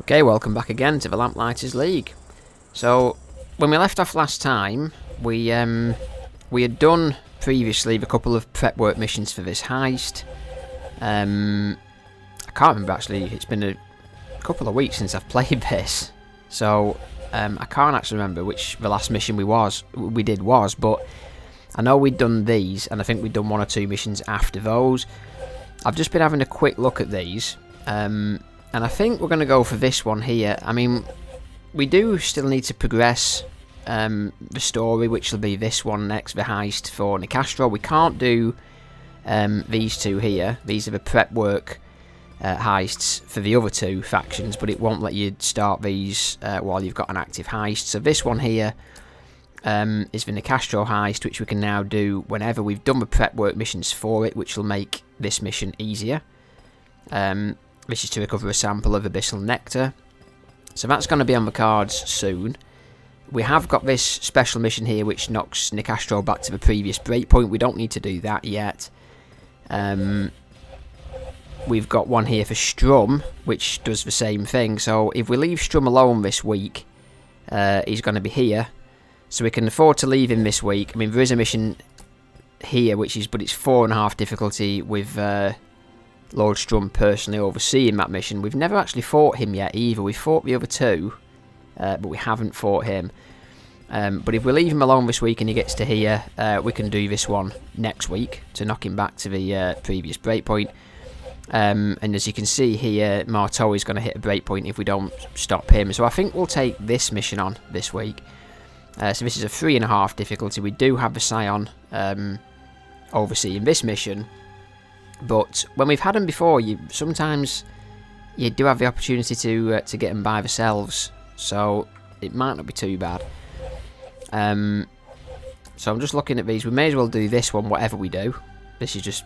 Okay, welcome back again to the Lamplighters League. So, when we left off last time, we had done previously the couple of prep work missions for this heist. I can't remember actually, it's been a couple of weeks since I've played this. So, I can't actually remember which the last mission we did was, but I know we'd done these, and I think we'd done one or two missions after those. I've just been having a quick look at these, and I think we're going to go for this one here. I mean, we do still need to progress the story, which will be this one next, the heist for Nicastro. We can't do these two here. These are the prep work heists for the other two factions, but it won't let you start these while you've got an active heist. So this one here is the Nicastro heist, which we can now do whenever we've done the prep work missions for it, which will make this mission easier. This is to recover a sample of Abyssal Nectar. So that's going to be on the cards soon. We have got this special mission here which knocks Nicastro back to the previous breakpoint. We don't need to do that yet. We've got one here for Strum, which does the same thing. So if we leave Strum alone this week, he's going to be here. So we can afford to leave him this week. I mean, there is a mission here, but it's 4.5 difficulty with Lord Strum personally overseeing that mission. We've never actually fought him yet either. We fought the other two, but we haven't fought him. But if we leave him alone this week and he gets to here, we can do this one next week to knock him back to the previous breakpoint. And as you can see here, Marteau is going to hit a breakpoint if we don't stop him. So I think we'll take this mission on this week. So this is a 3.5 difficulty. We do have the Scion overseeing this mission. But when we've had them before, sometimes you do have the opportunity to get them by themselves, so it might not be too bad. So I'm just looking at these. We may as well do this one, whatever we do. This is just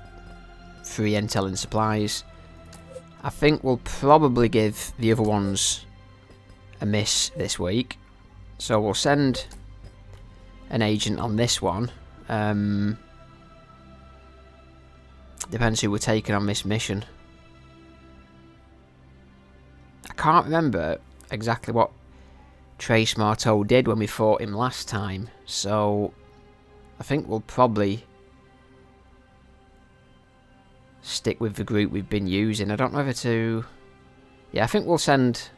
free intel and supplies. I think we'll probably give the other ones a miss this week. So we'll send an agent on this one. Depends who we're taking on this mission. I can't remember exactly what Trace Marteau did when we fought him last time, so I think we'll probably stick with the group we've been using. I don't know whether to... Yeah, I think we'll send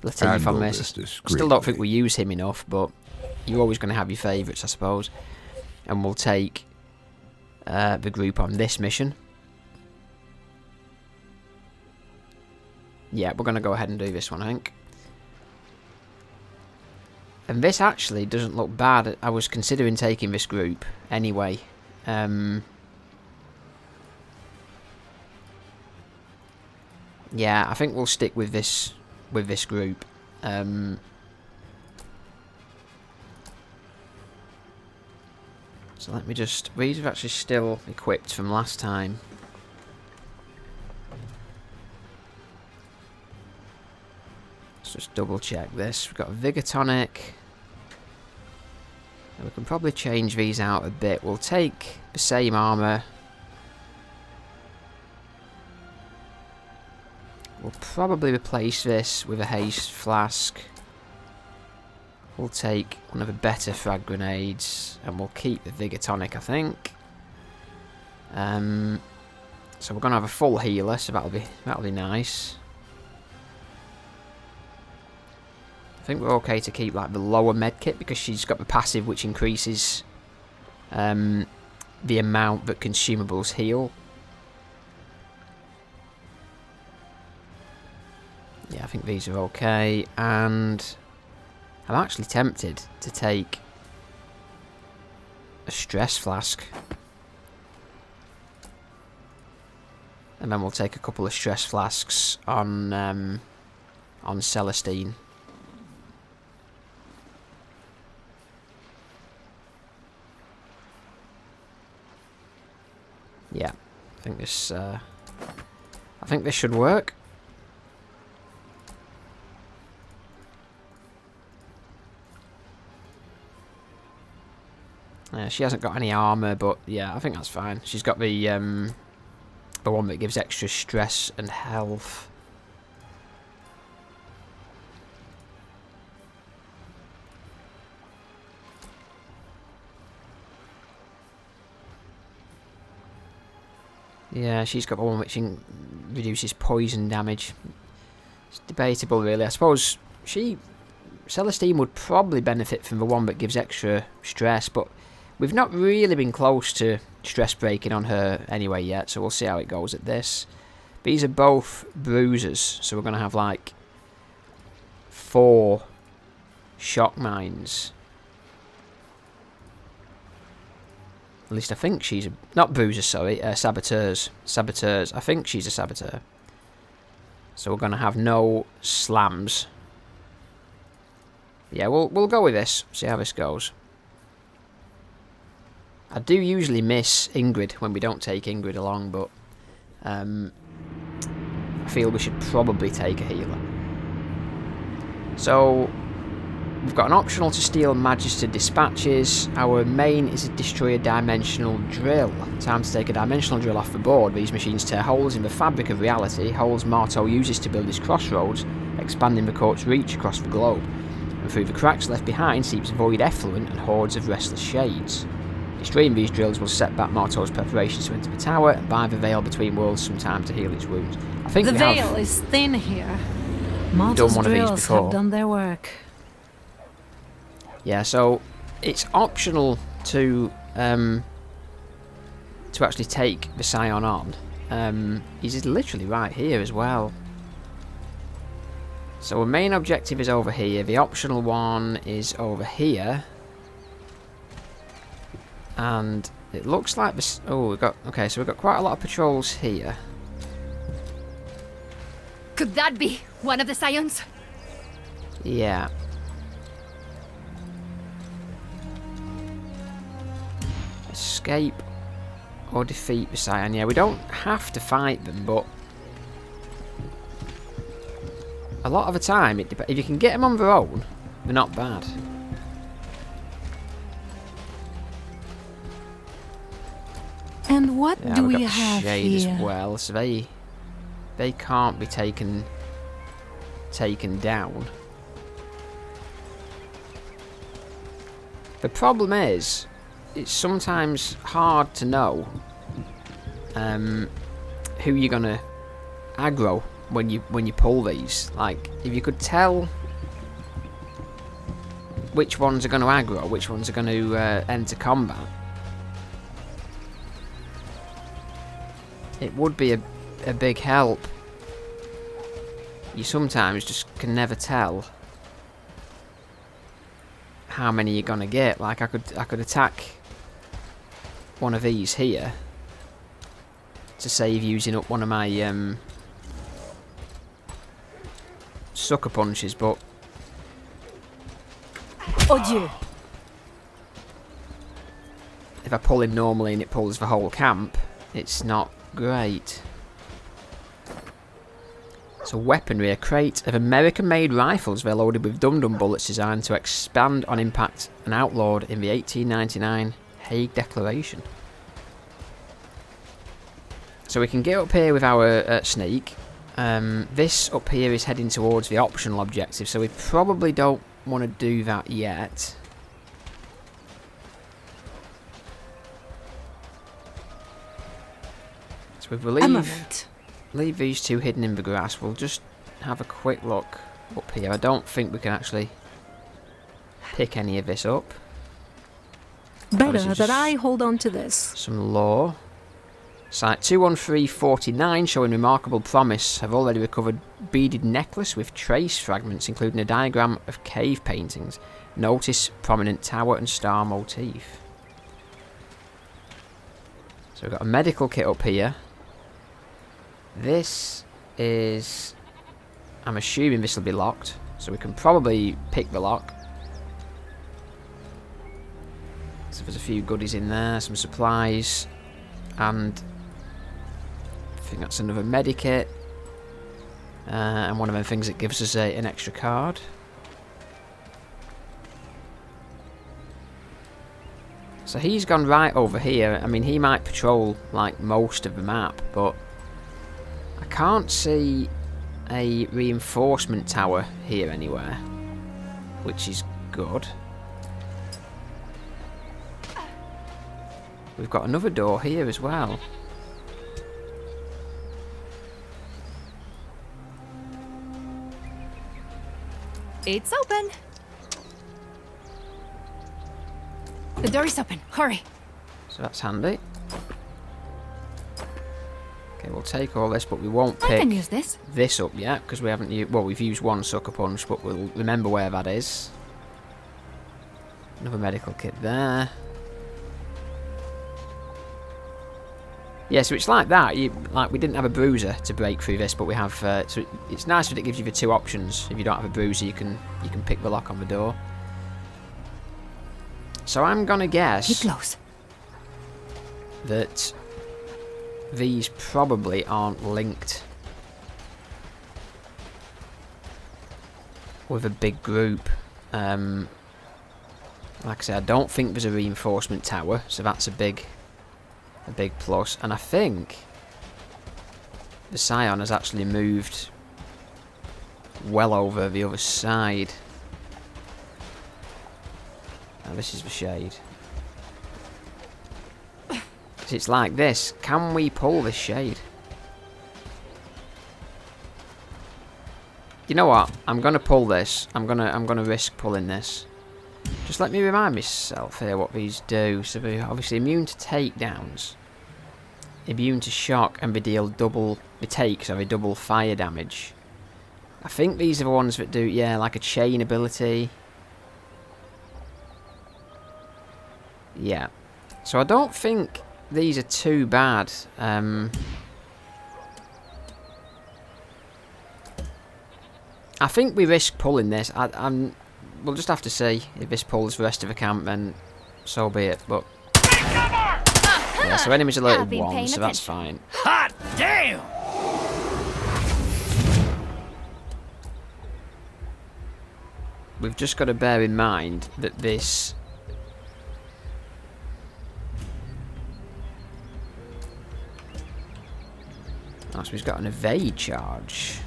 Latif on this. I still don't think we use him enough, but you're always going to have your favourites, I suppose. And we'll take the group on this mission. Yeah, we're going to go ahead and do this one, I think. And this actually doesn't look bad. I was considering taking this group anyway. Yeah, I think we'll stick with this group. So let me just... These are actually still equipped from last time. Let's just double check this. We've got a Vigor Tonic. And we can probably change these out a bit. We'll take the same armour. We'll probably replace this with a Haste Flask. We'll take one of the better frag grenades, and we'll keep the Vigor Tonic, I think. So we're gonna have a full healer, so that'll be nice. I think we're okay to keep like the lower medkit because she's got the passive which increases the amount that consumables heal. Yeah, I think these are okay, and I'm actually tempted to take a stress flask. And then we'll take a couple of stress flasks on Celestine. Yeah, I think this should work. She hasn't got any armour, but yeah, I think that's fine. She's got the the one that gives extra stress and health. Yeah, she's got the one which reduces poison damage. It's debatable, really. I suppose Celestine would probably benefit from the one that gives extra stress, but we've not really been close to stress breaking on her anyway yet, so we'll see how it goes at this. These are both bruisers, so we're going to have like 4 shock mines. At least I think she's a... Not bruisers, sorry. Saboteurs. Saboteurs. I think she's a saboteur. So we're going to have no slams. Yeah, we'll go with this. See how this goes. I do usually miss Ingrid when we don't take Ingrid along, but... I feel we should probably take a healer. So... We've got an optional to steal Magister Dispatches. Our main is to destroy a dimensional drill. Time to take a dimensional drill off the board. These machines tear holes in the fabric of reality, holes Marteau uses to build his crossroads, expanding the court's reach across the globe. And through the cracks left behind seeps void effluent and hordes of restless shades. Destroying these drills will set back Marteau's preparations to enter the tower and buy the veil between worlds some time to heal its wounds. I think the veil is thin here. Marteau's drills have done their work. Yeah, so it's optional to actually take the Scion on. He's literally right here as well. So our main objective is over here. The optional one is over here. And it looks like this... Oh, we've got... Okay, so we've got quite a lot of patrols here. Could that be one of the Scions? Yeah. Escape or defeat the Scion. Yeah, we don't have to fight them, but a lot of the time, if you can get them on their own, they're not bad. And what do we have Shade here? as well, so they can't be taken down. The problem is, it's sometimes hard to know who you're gonna aggro when you pull these. Like, if you could tell which ones are going to aggro, which ones are going to enter combat, it would be a big help. You sometimes just can never tell how many you're gonna get. Like, I could attack one of these here to save using up one of my sucker punches, but oh Dieu. If I pull in normally and it pulls the whole camp, it's not great. So weaponry, a crate of American-made rifles. They're loaded with dum-dum bullets designed to expand on impact and outlawed in the 1899 Hague Declaration. So we can get up here with our sneak. This up here is heading towards the optional objective, so we probably don't want to do that yet. So if we leave these two hidden in the grass, we'll just have a quick look up here. I don't think we can actually pick any of this up. Better that I hold on to this. Some lore. Site 21349, showing remarkable promise, have already recovered beaded necklace with trace fragments, including a diagram of cave paintings. Notice prominent tower and star motif. So we've got a medical kit up here. This is... I'm assuming this will be locked, so we can probably pick the lock. So there's a few goodies in there, some supplies, and I think that's another medikit, and one of them things that gives us an extra card. So he's gone right over here. I mean, he might patrol like most of the map, but I can't see a reinforcement tower here anywhere, which is good. We've got another door here as well. It's open. The door is open. Hurry. So that's handy. Okay, we'll take all this, but we won't I pick can use this up yet because we haven't used. Well, we've used one sucker punch, but we'll remember where that is. Another medical kit there. Yeah, so it's like that. Like we didn't have a bruiser to break through this, but we have. So it's nice that it gives you the two options. If you don't have a bruiser, you can pick the lock on the door. So I'm gonna guess Keep close. that these probably aren't linked with a big group. Like I said, I don't think there's a reinforcement tower, so that's a big plus. And I think the Scion has actually moved well over the other side. Now this is the shade. It's like this. Can we pull this shade? You know what? I'm gonna pull this. I'm gonna risk pulling this. Just let me remind myself here what these do. So they're obviously immune to takedowns, immune to shock, and they deal double. They take double fire damage. I think these are the ones that do, yeah, like a chain ability. Yeah. So I don't think these are too bad. I think we risk pulling this. We'll just have to see if this pulls the rest of the camp, then so be it. But yeah, so enemies alerted 1, so that's fine. Hot damn! We've just got to bear in mind that this. Oh, so he's got an evade charge.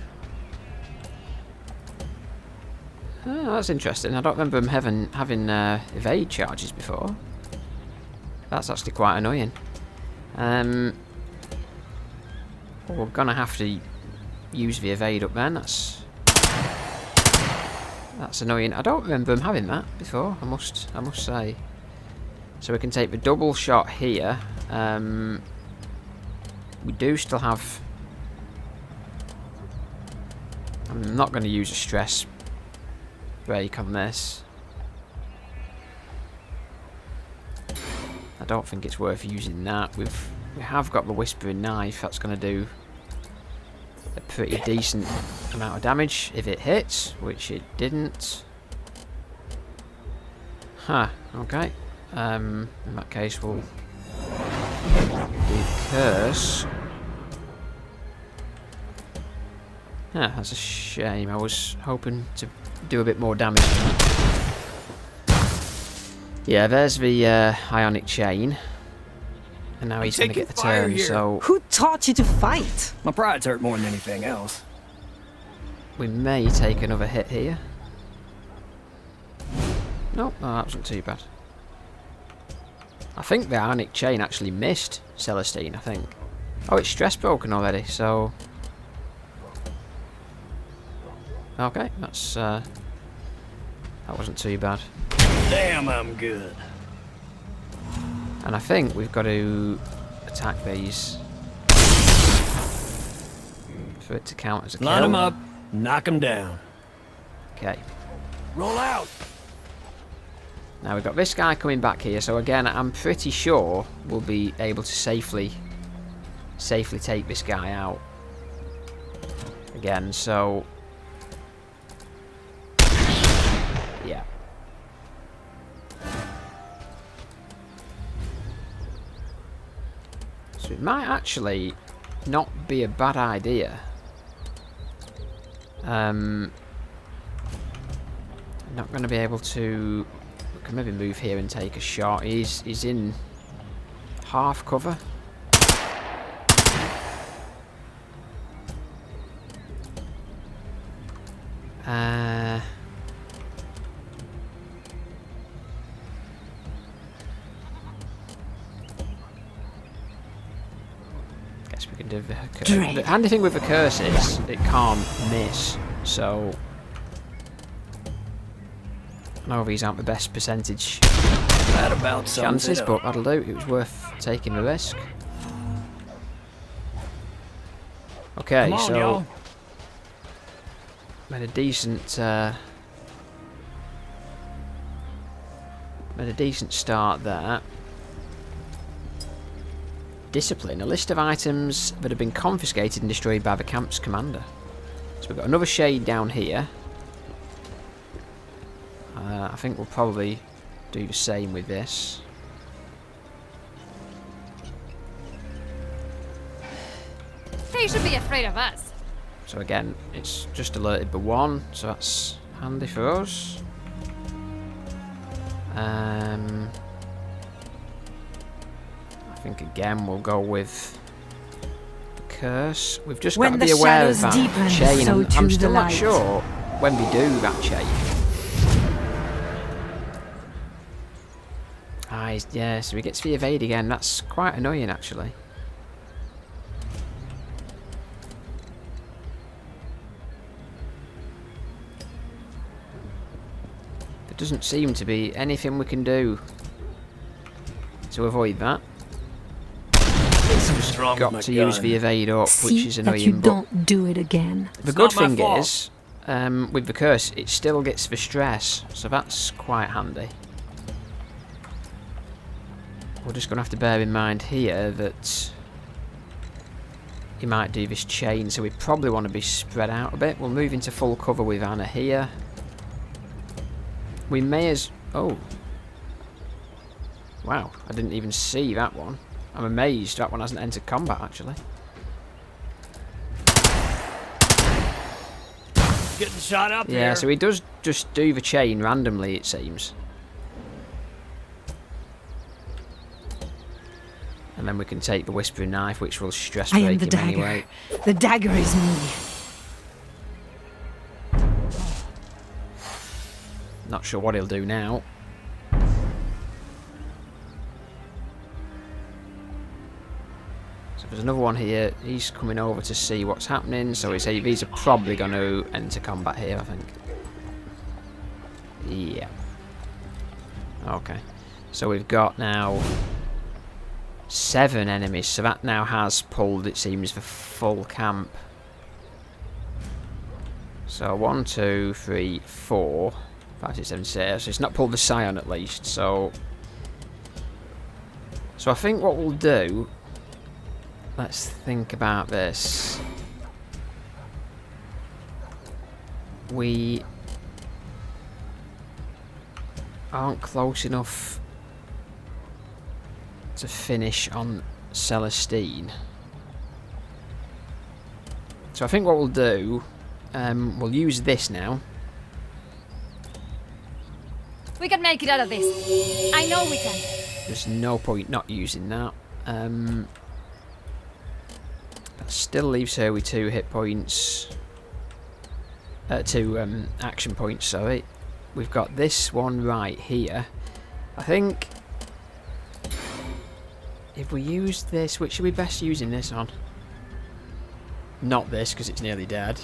Oh, that's interesting. I don't remember him having evade charges before. That's actually quite annoying. Well, we're gonna have to use the evade up then. That's annoying. I don't remember him having that before. I must say. So we can take the double shot here. We do still have. I'm not going to use a stress break on this. I don't think it's worth using that. We have got the Whispering Knife. That's going to do a pretty decent amount of damage if it hits, which it didn't. Huh, okay. In that case, we'll do Curse. Yeah, that's a shame. I was hoping to do a bit more damage. Yeah, there's the Ionic Chain. And now he's going to get the turn, so. Who taught you to fight? My pride's hurt more than anything else. We may take another hit here. Nope, no, that wasn't too bad. I think the Ionic Chain actually missed Celestine, I think. Oh, it's stress broken already, so. Okay, that's that wasn't too bad. Damn, I'm good. And I think we've got to attack these for it to count as a kill. Line them up, knock them down. Okay. Roll out. Now we've got this guy coming back here, so again, I'm pretty sure we'll be able to safely take this guy out. Again, so. Yeah. So it might actually not be a bad idea. I'm not going to be able to. We can maybe move here and take a shot. He's in half cover. Guess we can do the curse. The handy thing with the curse is it can't miss, so I know these aren't the best percentage That about sums chances, it but up. that'll do. It was worth taking the risk. Okay, Come on, so y'all. made a decent start there. Discipline, a list of items that have been confiscated and destroyed by the camp's commander. So we've got another shade down here. I think we'll probably do the same with this. They should be afraid of us. So again, it's just alerted the one, so that's handy for us. I think again we'll go with the curse. We've just got to be aware of that chain. I'm still not sure when we do that chain. Yeah, so he gets the evade again. That's quite annoying, actually. There doesn't seem to be anything we can do to avoid that. Just Got to use the evade up, which is annoying. That you but don't do it again. the good thing is, with the curse, it still gets the stress, so that's quite handy. We're just going to have to bear in mind here that he might do this chain, so we probably want to be spread out a bit. We'll move into full cover with Anna here. We may as... Oh. Wow, I didn't even see that one. I'm amazed that one hasn't entered combat, actually. Getting shot up Yeah, so he does just do the chain randomly, it seems. And then we can take the Whispering Knife, which will stress I am break the him dagger. anyway. The dagger is me. Not sure what he'll do now. So there's another one here. He's coming over to see what's happening. So these are probably going to enter combat here, I think. Yeah. Okay. So we've got now 7 enemies. So that now has pulled, it seems, the full camp. So 1, 2, 3, 4, 5, 6, 7, 6. So it's not pulled the Scion at least. So I think what we'll do... Let's think about this. We aren't close enough to finish on Celestine. So I think what we'll do, we'll use this now. We can make it out of this. I know we can. There's no point not using that. That still leaves her with 2 hit points. 2 action points, sorry. We've got this one right here. I think if we use this, which should we best using this on? Not this, because it's nearly dead.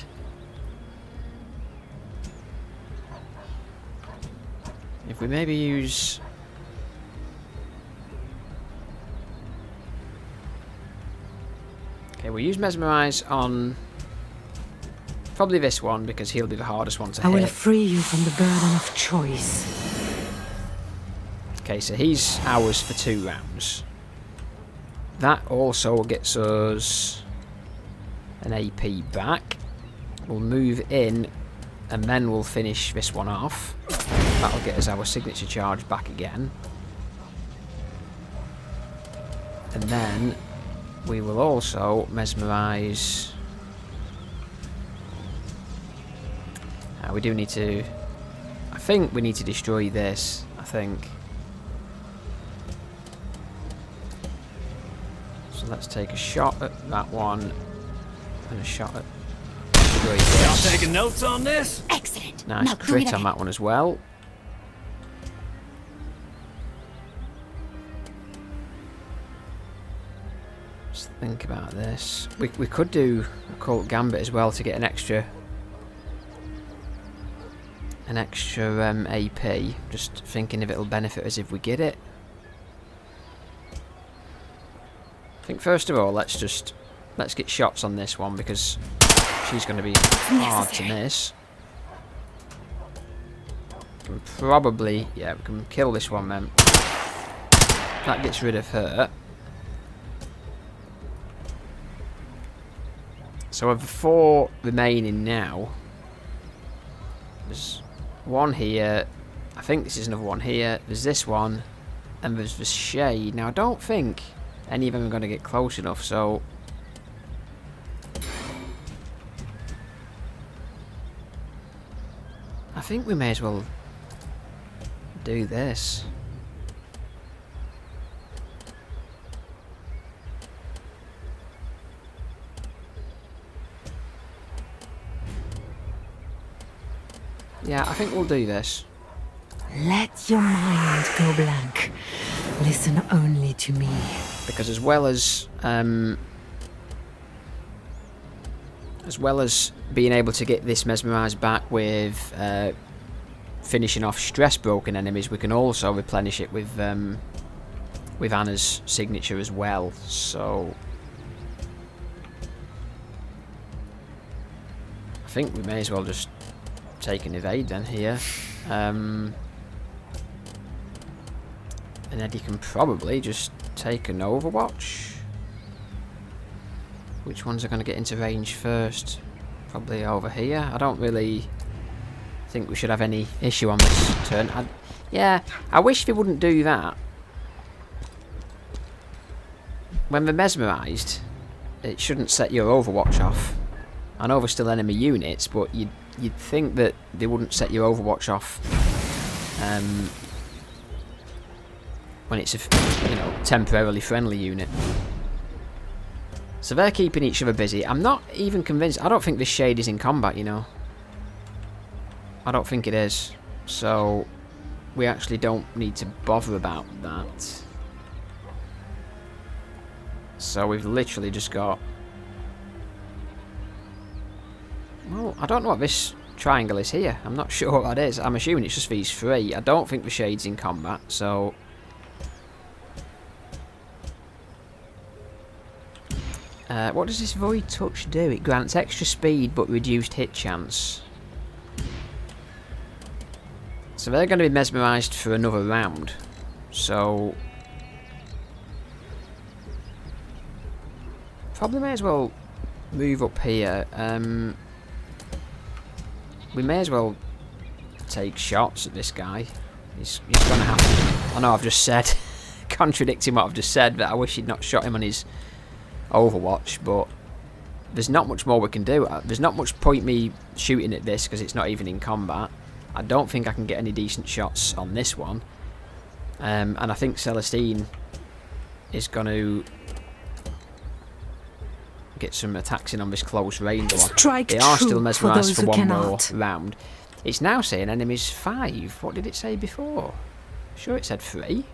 If we maybe use... Okay, we'll use Mesmerize on probably this one, because he'll be the hardest one to hit. I will free you from the burden of choice. Okay, so he's ours for 2 rounds. That also gets us an AP back. We'll move in, and then we'll finish this one off. That'll get us our signature charge back again. And then we will also mesmerize. We do need to... I think we need to destroy this, I think. So let's take a shot at that one, and a shot at destroyed Y'all this. taking notes on this? Excellent. Nice Now do crit it on again. that one as well. Let's think about this. We could do Occult Gambit as well to get an extra AP. Just thinking if it'll benefit us if we get it. I think first of all let's get shots on this one because she's going to be hard to miss. Can probably, yeah, we can kill this one then. That gets rid of her. So of the 4 remaining now, there's one here. I think this is another one here. There's this one, and there's the Shade. Now I don't think any of them are going to get close enough, so I think we may as well do this. Yeah, I think we'll do this. Let your mind go blank. Listen only to me. Because as well as being able to get this mesmerised back with finishing off stress broken enemies, we can also replenish it with Anna's signature as well. So I think we may as well just take an evade then here. And Eddie can probably just take an Overwatch. Which ones are going to get into range first? Probably over here. I don't really think we should have any issue on this turn. Yeah, I wish they wouldn't do that. When they're mesmerised, it shouldn't set your Overwatch off. I know they're still enemy units, but you'd think that they wouldn't set your Overwatch off when it's a temporarily friendly unit. So they're keeping each other busy. I'm not even convinced. I don't think this Shade is in combat, you know. I don't think it is. So we actually don't need to bother about that. So we've literally just got... Well, I don't know what this triangle is here. I'm not sure what that is. I'm assuming it's just these 3. I don't think the Shade's in combat, so... what does this Void Touch do? It grants extra speed but reduced hit chance. So they're going to be mesmerised for another round. So... probably may as well move up here. We may as well take shots at this guy. He's going to have to... I know I've just said... contradicting what I've just said, that I wish he'd not shot him on his Overwatch, but there's not much more we can do. There's not much point me shooting at this because it's not even in combat. I don't think I can get any decent shots on this one. And I think Celestine is going to get some attacks in on this close range one. They are still mesmerised for one more round. It's now saying enemies 5. What did it say before? Sure, it said 3.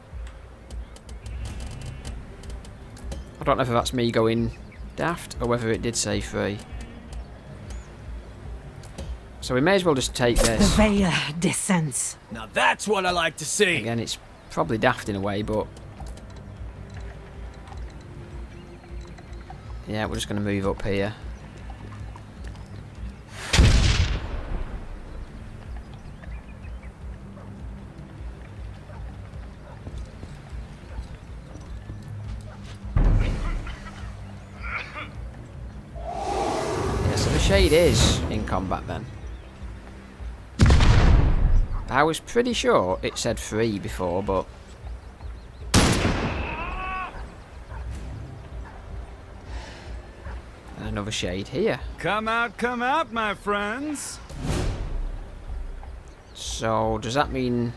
I don't know if that's me going daft or whether it did say 3. So we may as well just take this. The veil descends. Now that's what I like to see. Again, it's probably daft in a way, but yeah, we're just going to move up here. Yeah, so the Shade is in combat then. I was pretty sure it said 3 before, but another Shade here. Come out, my friends. So does that mean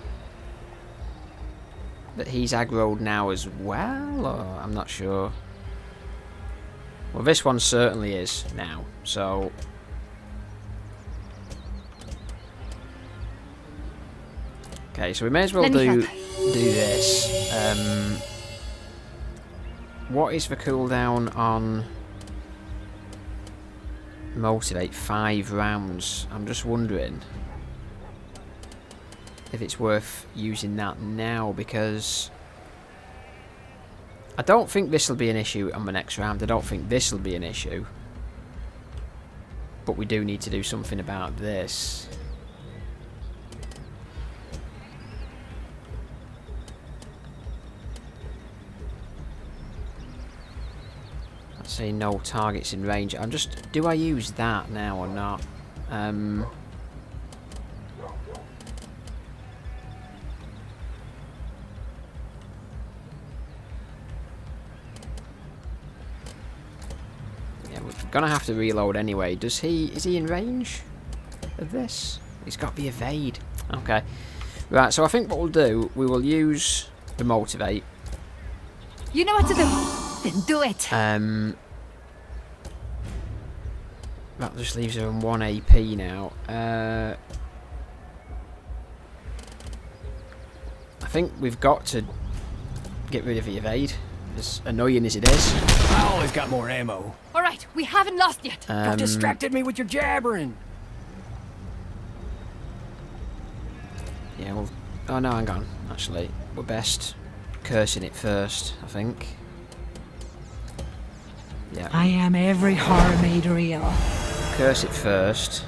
that he's aggroed now as well? Or I'm not sure. Well, this one certainly is now. So Okay, so we may as well Let me do help. this. What is the cooldown on motivate? 5 rounds. I'm just wondering if it's worth using that now, because I don't think this will be an issue on the next round. I don't think this will be an issue. But we do need to do something about this. Let's say no targets in range. I'm just... Do I use that now or not? Gonna have to reload anyway. Is he in range of this? He's got the evade. Okay. Right, so I think what we'll do, we will use the motivate. You know what to do. Then do it. That just leaves her on 1 AP now. I think we've got to get rid of the evade, as annoying as it is. I always got more ammo. All right, we haven't lost yet. You distracted me with your jabbering. Yeah, well... Oh no, hang on. Actually, we're best cursing it first, I think. Yeah. I am every horror made real. Curse it first.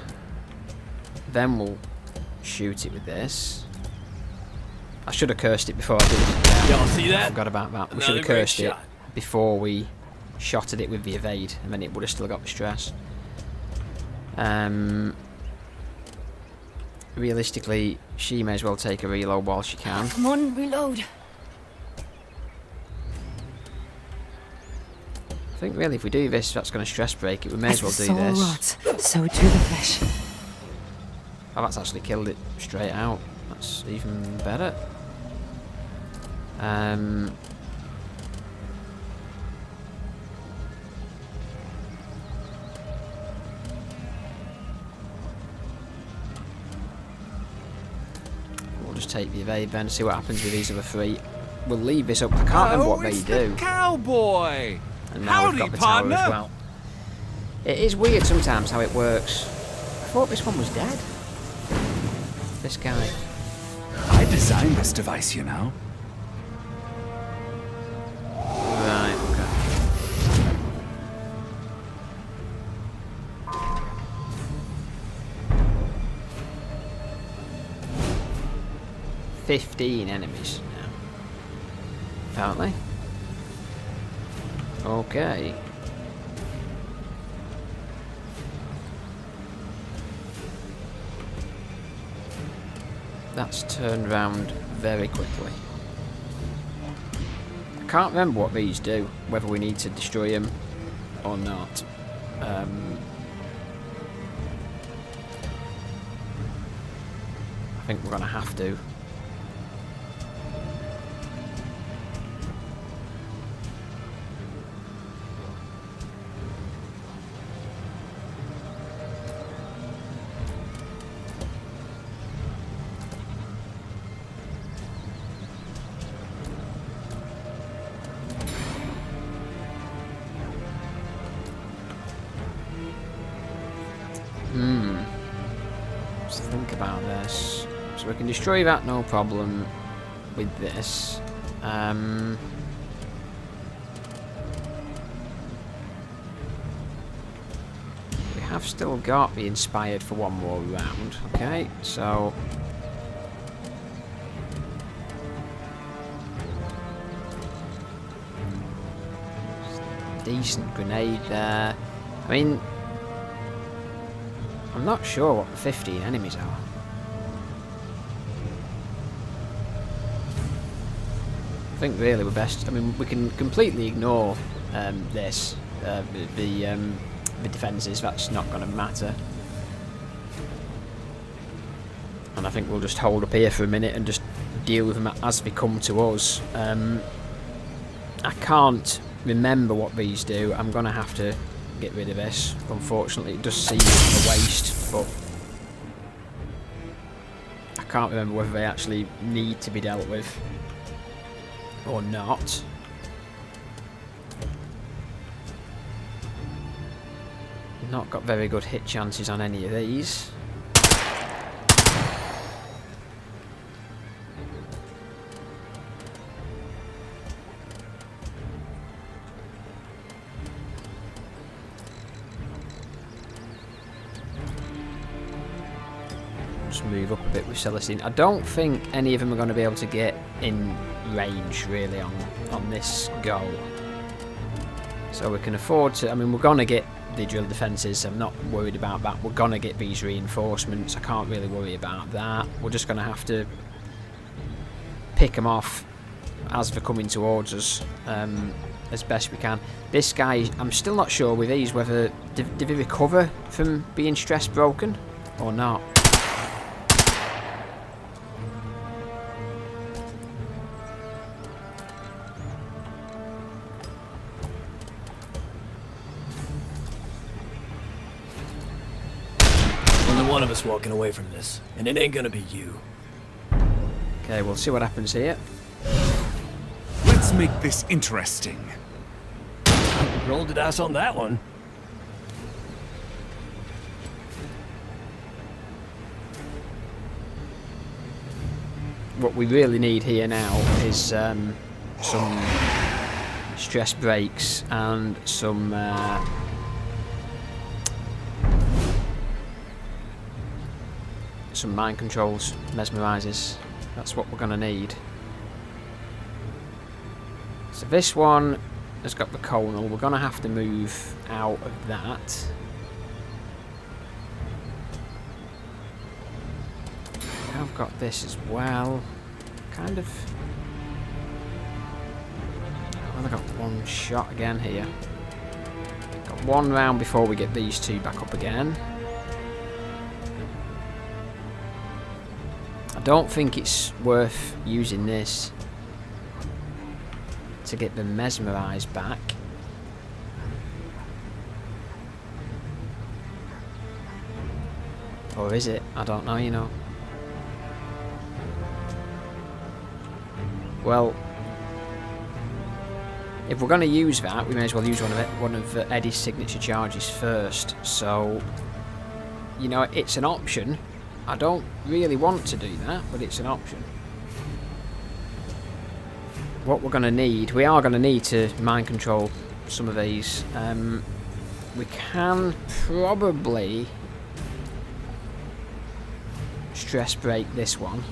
Then we'll shoot it with this. I should have cursed it before I did it. Y'all see that? I forgot about that. We should Another have great cursed it shot. before we shotted it with the evade, and then it would have still got the stress. Realistically, she may as well take a reload while she can. Come on, reload. I think really if we do this, that's going to stress break it. We may as well the do soul this. rots, so to the flesh. Oh, that's actually killed it straight out. That's even better. We'll just take the evade then, see what happens with these other 3. We'll leave this up. I can't remember what they it's do. the cowboy. And now we've got the tower as well. It is weird sometimes how it works. I thought this one was dead. This guy. I designed this device, you know. Right, okay. "15 enemies now, apparently. Okay. That's turned round very quickly. I can't remember what these do, whether we need to destroy them or not. I think we're going to have to. Let's think about this. So we can destroy that, no problem, with this. We have still got the inspired for one more round. Okay, so... Decent grenade there. I mean... I'm not sure what the 15 enemies are. I think really we're best... I mean, we can completely ignore this. The defences, that's not going to matter. And I think we'll just hold up here for a minute and just deal with them as they come to us. I can't remember what these do. I'm going to have to get rid of this. Unfortunately, it does seem a waste, but I can't remember whether they actually need to be dealt with or not. Not got very good hit chances on any of these. Just move up a bit with Celestine. I don't think any of them are going to be able to get in range really on this go. So we can afford to, I mean, we're going to get the drill defences, I'm not worried about that. We're going to get these reinforcements, I can't really worry about that. We're just going to have to pick them off as they're coming towards us as best we can. This guy, I'm still not sure with these whether, did he recover from being stress broken or not? One of us walking away from this, and it ain't gonna be you. Okay, we'll see what happens here. Let's make this interesting. Rolled the dice on that one. What we really need here now is some stress breaks and some mind controls, mesmerizers. That's what we're going to need. So this one has got the conal. We're going to have to move out of that. I've got this as well. Kind of. I've only got one shot again here. Got one round before we get these two back up again. I don't think it's worth using this to get them mesmerised back. Or is it? I don't know, you know. Well, if we're going to use that, we may as well use one of Eddie's signature charges first. So, you know, it's an option. I don't really want to do that, but it's an option. What we're going to need, we are going to need to mind control some of these. We can probably stress break this one.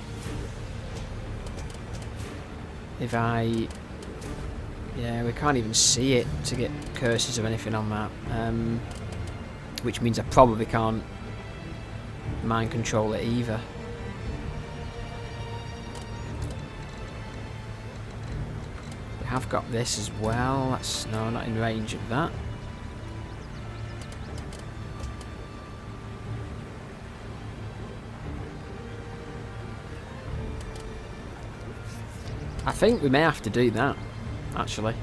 If I... Yeah, we can't even see it to get curses or anything on that. Which means I probably can't mind control it either. We have got this as well. That's no, not in range of that. I think we may have to do that, actually.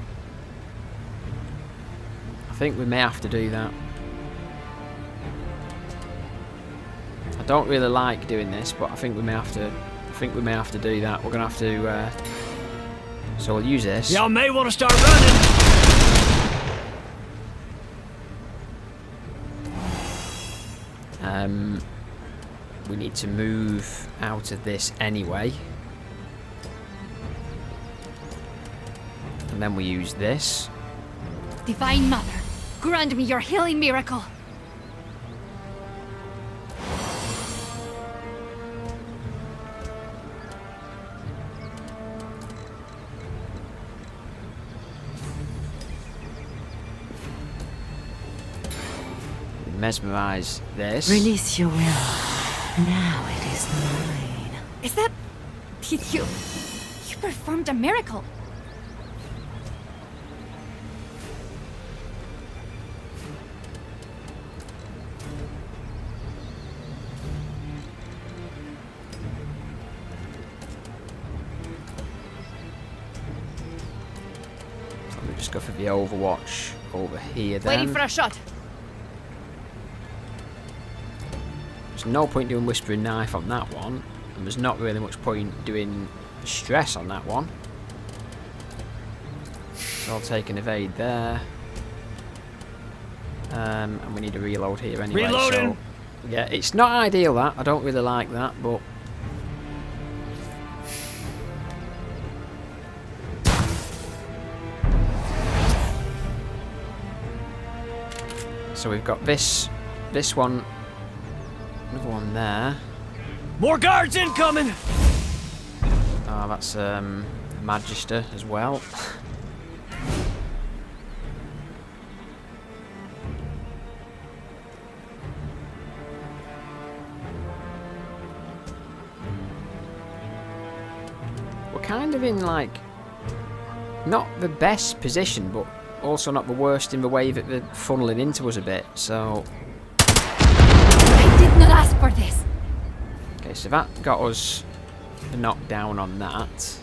I think we may have to do that. I don't really like doing this, but I think we may have to. I think we may have to do that. We're gonna have to. So we'll use this. Y'all may want to start running. We need to move out of this anyway. And then we use this. Divine Mother, grant me your healing miracle. Mesmerize this. Release your will. Now it is mine. Is that... Did you performed a miracle? Let me just go for the Overwatch over here then. Waiting for a shot. There's no point doing Whispering Knife on that one. And there's not really much point doing stress on that one. So I'll take an evade there. And we need a reload here anyway. Reloading. So yeah, it's not ideal that. I don't really like that, but so we've got this one, another one there. More guards incoming. Oh, that's Magister as well. We're kind of in, like, not the best position, but also not the worst in the way that they're funneling into us a bit, so... I did not ask for this. Okay, so that got us a knockdown on that.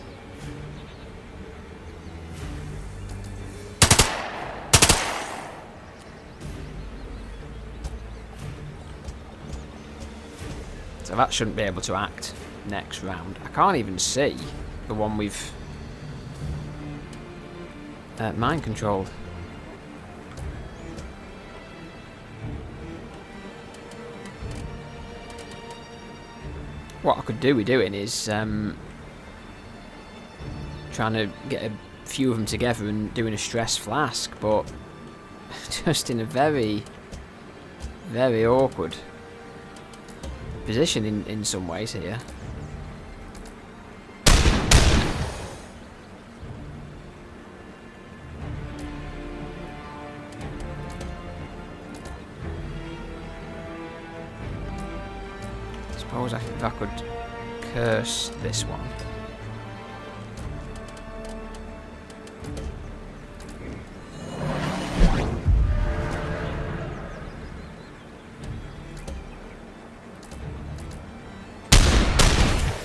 So that shouldn't be able to act next round. I can't even see the one we've mind controlled. What I could do with doing is trying to get a few of them together and doing a stress flask, but just in a very, very awkward position in some ways here. Suppose I could curse this one.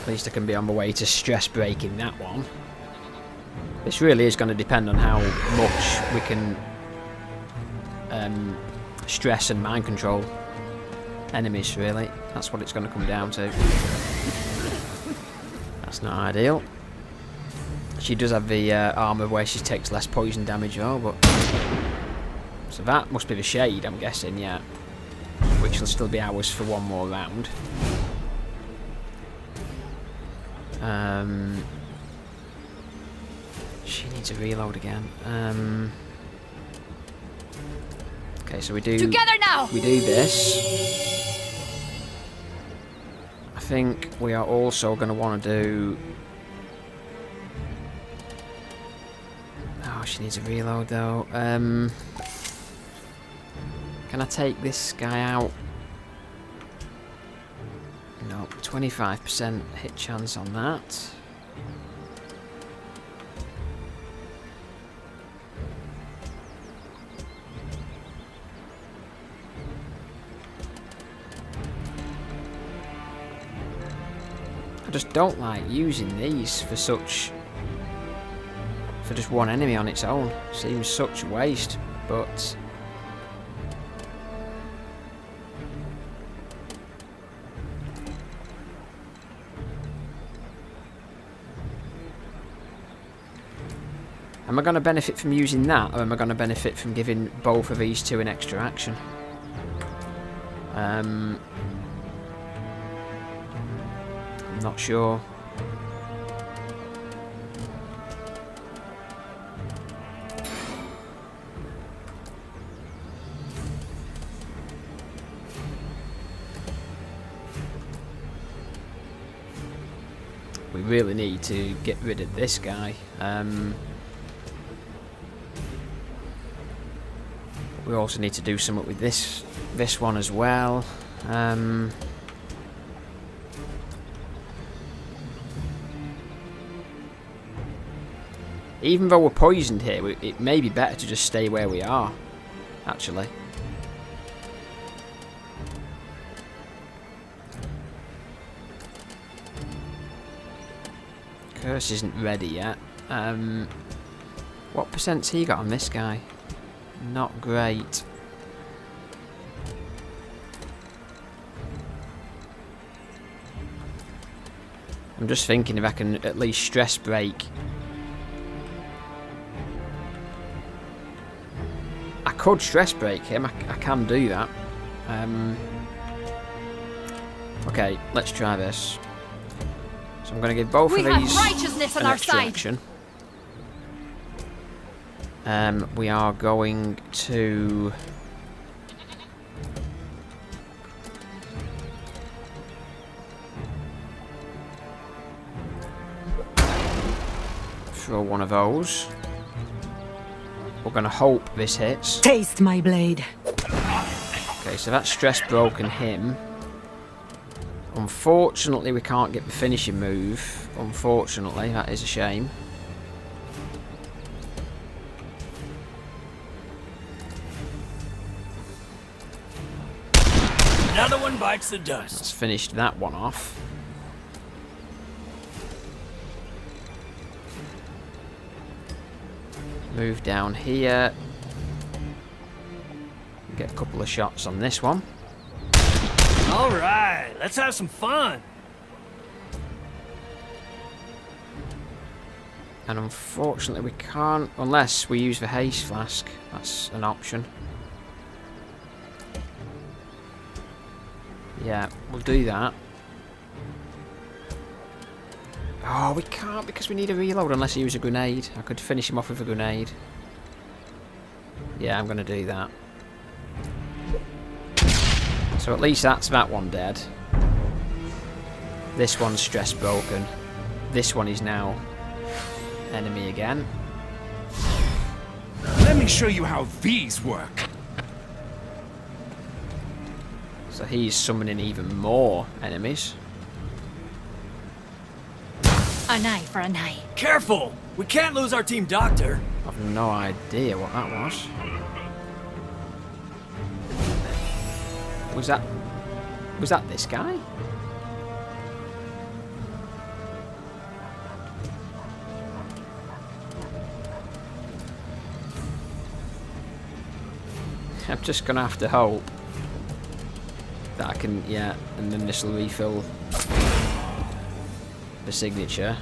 At least I can be on my way to stress breaking that one. This really is going to depend on how much we can stress and mind control enemies, really. That's what it's going to come down to. That's not ideal. She does have the armour where she takes less poison damage though, but... So that must be the shade, I'm guessing, yeah. Which will still be ours for one more round. She needs a reload again. Okay, so we do... Together now! We do this. I think we are also going to want to do... Oh, she needs a reload though. Can I take this guy out? No, 25% hit chance on that. I just don't like using these for such... for just one enemy on its own. Seems such a waste, but... Am I going to benefit from using that, or am I going to benefit from giving both of these two an extra action? I'm not sure. We really need to get rid of this guy. We also need to do something with this one as well. Even though we're poisoned here, it may be better to just stay where we are, actually. Curse isn't ready yet. What percent's he got on this guy? Not great. I'm just thinking if I can at least stress break. I could stress break him. I can do that. Okay, let's try this. So I'm going to give both of these righteousness on an our extra side. action. We are going to throw one of those. We're going to hope this hits. Taste my blade. Okay, so that's stress broken him. Unfortunately, we can't get the finishing move. Unfortunately, that is a shame. Another one bites the dust. Let's finish that one off. Move down here. Get a couple of shots on this one. All right, let's have some fun. And unfortunately we can't, unless we use the haste flask. That's an option. Yeah, we'll do that. Oh, we can't because we need a reload unless I use a grenade. I could finish him off with a grenade. Yeah, I'm going to do that. So at least that's that one dead. This one's stress broken. This one is now enemy again. Let me show you how these work. So he's summoning even more enemies. An eye for an eye. Careful! We can't lose our team doctor. I've no idea what that was. Was that this guy? I'm just gonna have to hope that I can, yeah, and then this will refill the signature.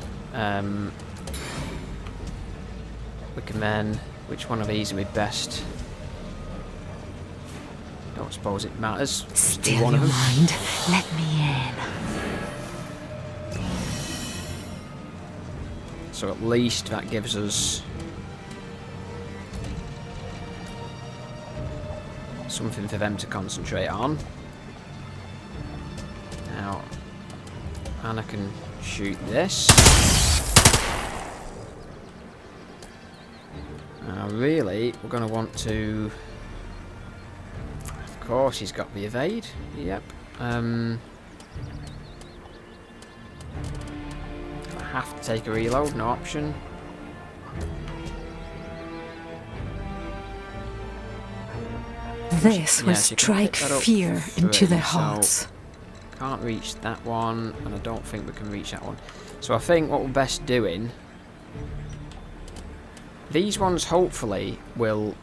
We can then, which one of these would be best? Don't suppose it matters. Just do Still one your of them. mind. Let me in. So at least that gives us something for them to concentrate on. Now, and I can shoot this. Now, really, we're going to want to. Of course, he's got the evade. Yep. I have to take a reload. No option. This will Yeah, so you can strike pick that up fear for into free, their so hearts. can't reach that one, and I don't think we can reach that one. So I think what we're best doing. These ones hopefully will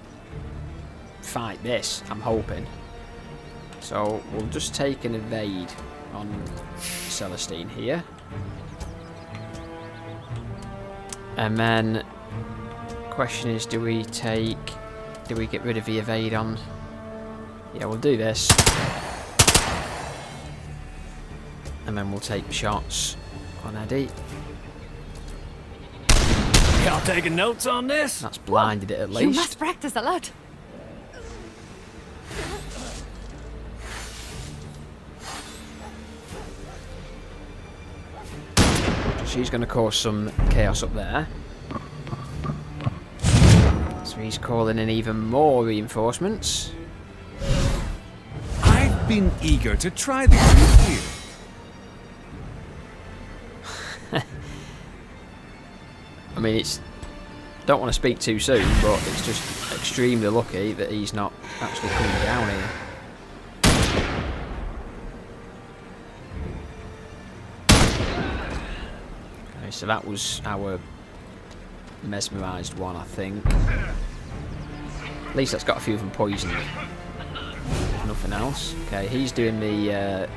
fight this. I'm hoping. So we'll just take an evade on Celestine here, and then question is, do we get rid of the evade on? Yeah, we'll do this. And then we'll take shots on Eddie. Y'all taking notes on this? That's blinded it at You least. must practice a lot. She's going to cause some chaos up there. So he's calling in even more reinforcements. I've been eager to try the new here. I mean, it's. Don't want to speak too soon, but it's just extremely lucky that he's not actually coming down here. Okay, so that was our mesmerised one, I think. At least that's got a few of them poisoned. Nothing else. Okay, he's doing the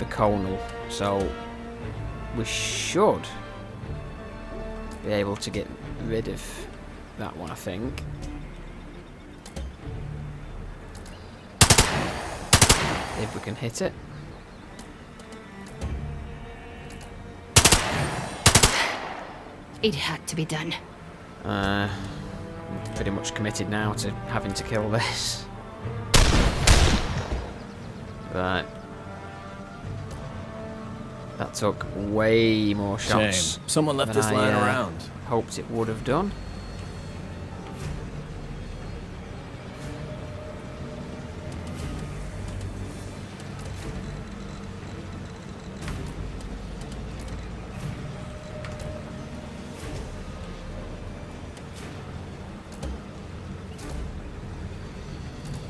conal. So we should be able to get rid of that one, I think. If we can hit it. It had to be done. I'm pretty much committed now to having to kill this. Right. That took way more shots. Shame. Someone left than this lying I, around. Hoped it would have done.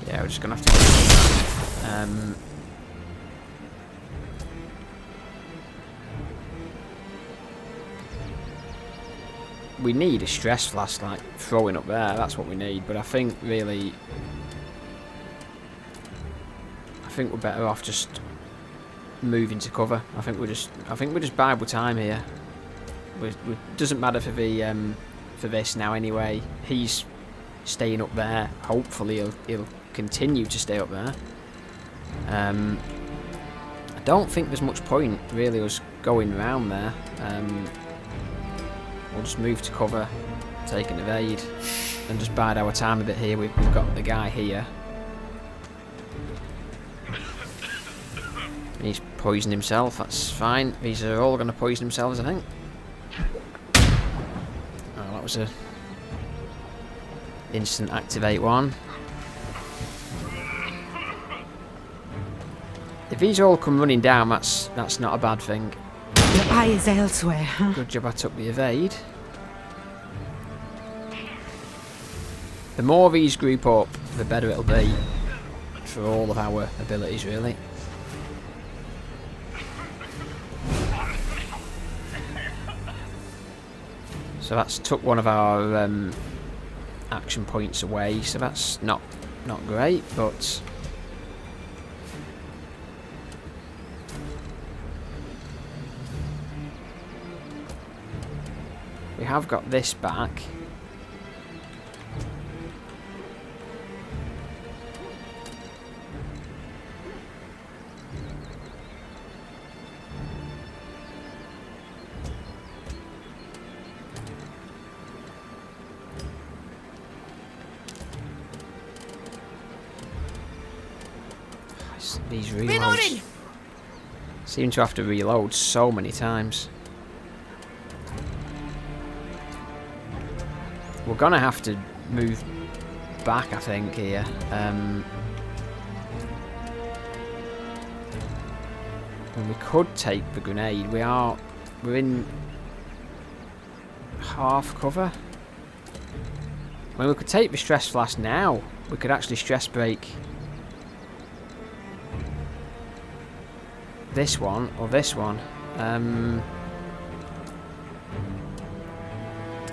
Yeah, we're just gonna have to. We need a stress flask, like throwing up there. That's what we need. But I think really, we're better off just moving to cover. I think we're just bide with time here. Doesn't matter for the for this now anyway. He's staying up there. Hopefully he'll continue to stay up there. I don't think there's much point really us going around there. We'll just move to cover, take an evade, and just bide our time a bit here. We've got the guy here. He's poisoned himself, that's fine. These are all going to poison themselves, I think. Oh, that was a instant activate one. If these all come running down, that's not a bad thing. Your eye is elsewhere, huh? Good job I took the evade. The more these group up, the better it'll be for all of our abilities, really. So that's took one of our action points away, so that's not great, but we have got this back. These reloads seem to have to reload so many times. We're gonna have to move back, I think, here. And we could take the grenade. We're in half cover. I mean, we could take the stress flask now. We could actually stress break this one or this one.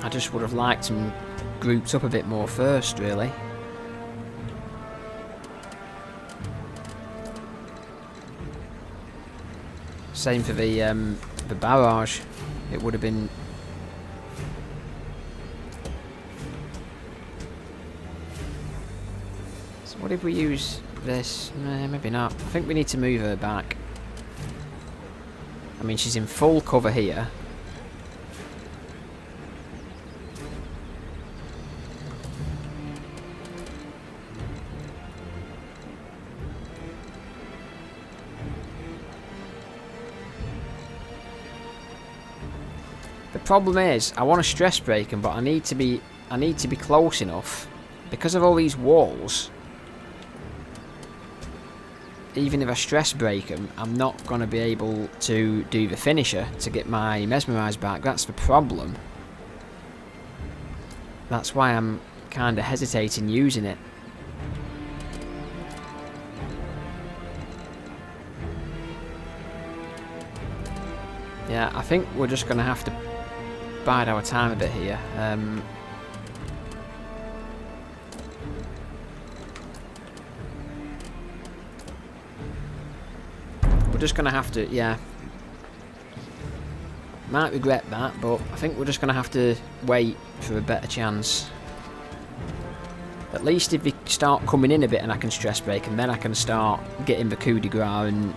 I just would have liked them grouped up a bit more first, really. Same for the barrage. It would have been. So what if we use this? Nah, maybe not. I think we need to move her back. I mean, she's in full cover here. The problem is, I want to stress break him, but I need to be close enough because of all these walls. Even if I stress break him, I'm not going to be able to do the finisher to get my mesmerize back. That's the problem. That's why I'm kind of hesitating using it. Yeah, I think we're just going to have to bide our time a bit here. We're just going to have to, yeah, Might regret that, but I think we're just going to have to wait for a better chance. At least if they start coming in a bit and I can stress break, and then I can start getting the coup de grace and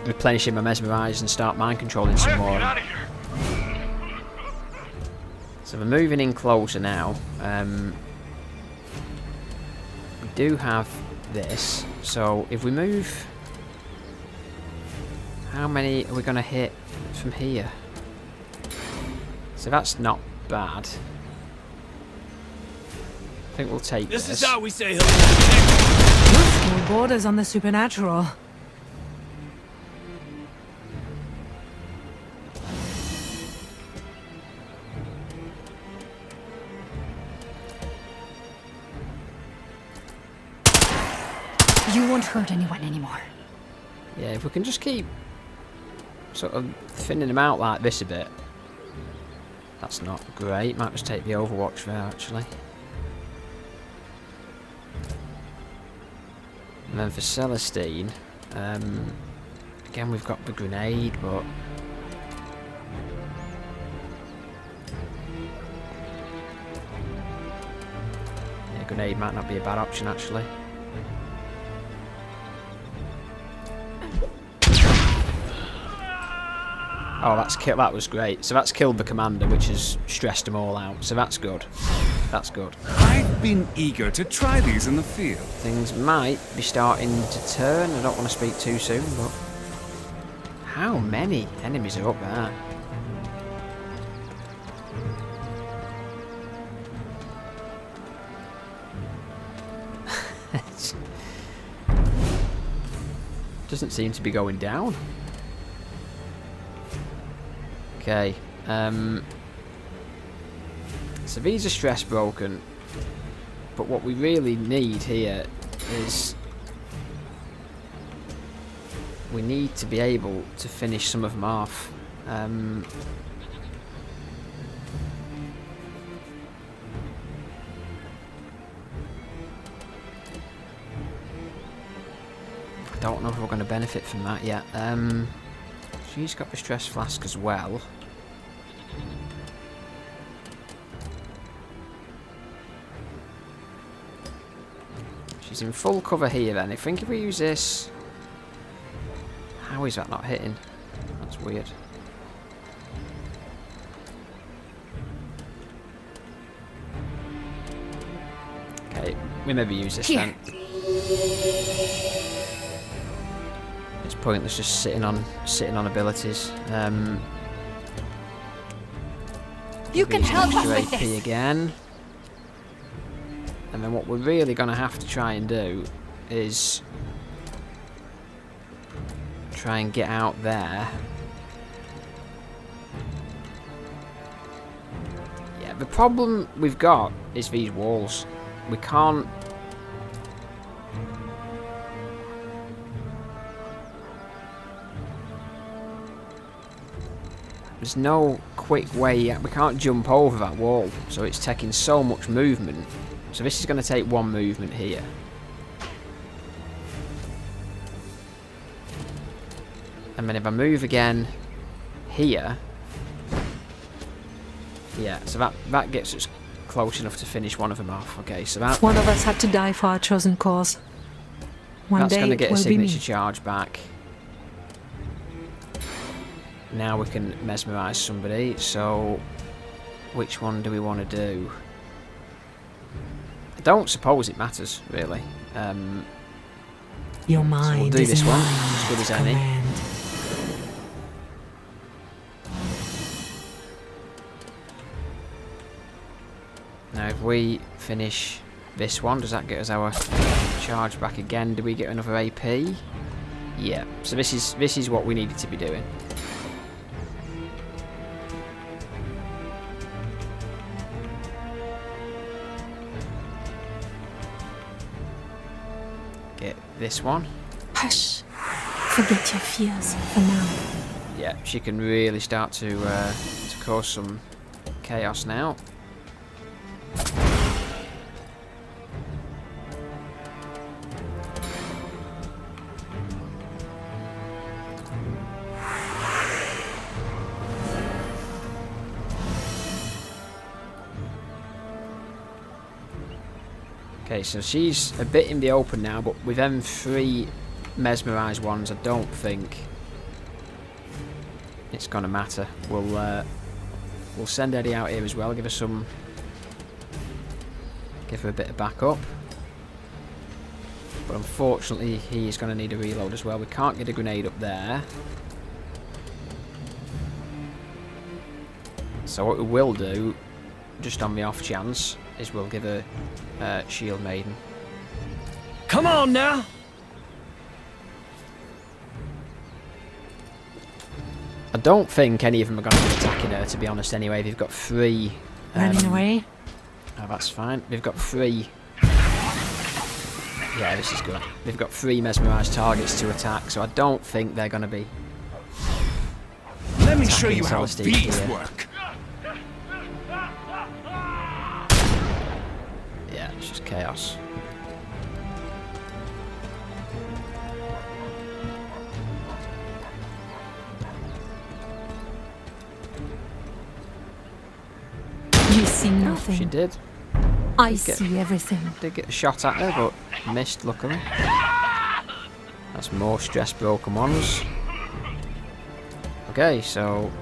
replenishing my mesmerise and start mind controlling some more. So we're moving in closer now. We do have this, so if we move, how many are we going to hit from here? So that's not bad. I think we'll take this. This is how we say Your school borders on the supernatural. You won't hurt anyone anymore. Yeah, if we can just keep sort of thinning them out like this a bit. That's not great. Might just take the overwatch there, actually. And then for Celestine, again we've got the grenade, but yeah, grenade might not be a bad option actually. Oh, that was great. So that's killed the commander, which has stressed them all out. So that's good. That's good. I've been eager to try these in the field. Things Might be starting to turn. I don't want to speak too soon, but how many enemies are up there? Doesn't seem to be going down. Okay. So these are stress broken, but what we really need here is we need to be able to finish some of them off. I don't know if we're going to benefit from that yet. She's got the stress flask as well. She's in full cover here then. I think if we use this... How is that not hitting? That's weird. Okay, we maybe use this then. It's pointless just sitting on abilities. You can help us with AP this. again. And then what we're really going to have to try and do is try and get out there. Yeah, the problem we've got is these walls. We can't... There's no quick way yet. We can't jump over that wall, so it's taking so much movement. So this is going to take one movement here. And then if I move again here, yeah, so that gets us close enough to finish one of them off. Okay, so that... One of us had to die for our chosen cause. One that's day going to get a will be me. signature charge back. Now we can mesmerise somebody, so which one do we want to do? I don't suppose it matters, really. Your So mind we'll do is this one, mine as good as to any. command. Now if we finish this one, does that get us our charge back again? Do we get another AP? Yeah, so this is what we needed to be doing. Get this one. Hush. Forget your fears for now. Yeah, she can really start to cause some chaos now. Okay, so she's a bit in the open now, but with them 3 mesmerised ones, I don't think it's gonna matter. We'll send Eddie out here as well. Give her a bit of backup. But unfortunately, he's gonna need a reload as well. We can't get a grenade up there. So what we will do, just on the off chance, is we'll give her Shield Maiden. Come on now! I don't think any of them are going to be attacking her, to be honest, anyway. They've got 3... Running away? Oh, that's fine. They've got 3... Yeah, this is good. They've got 3 mesmerised targets to attack, so I don't think they're going to be... Let me show attacking you how Celestine these here. work. Yeah, it's just chaos. You see nothing. She did. I see everything. Did get a shot at her, but missed, luckily. That's more stress broken ones. Okay, so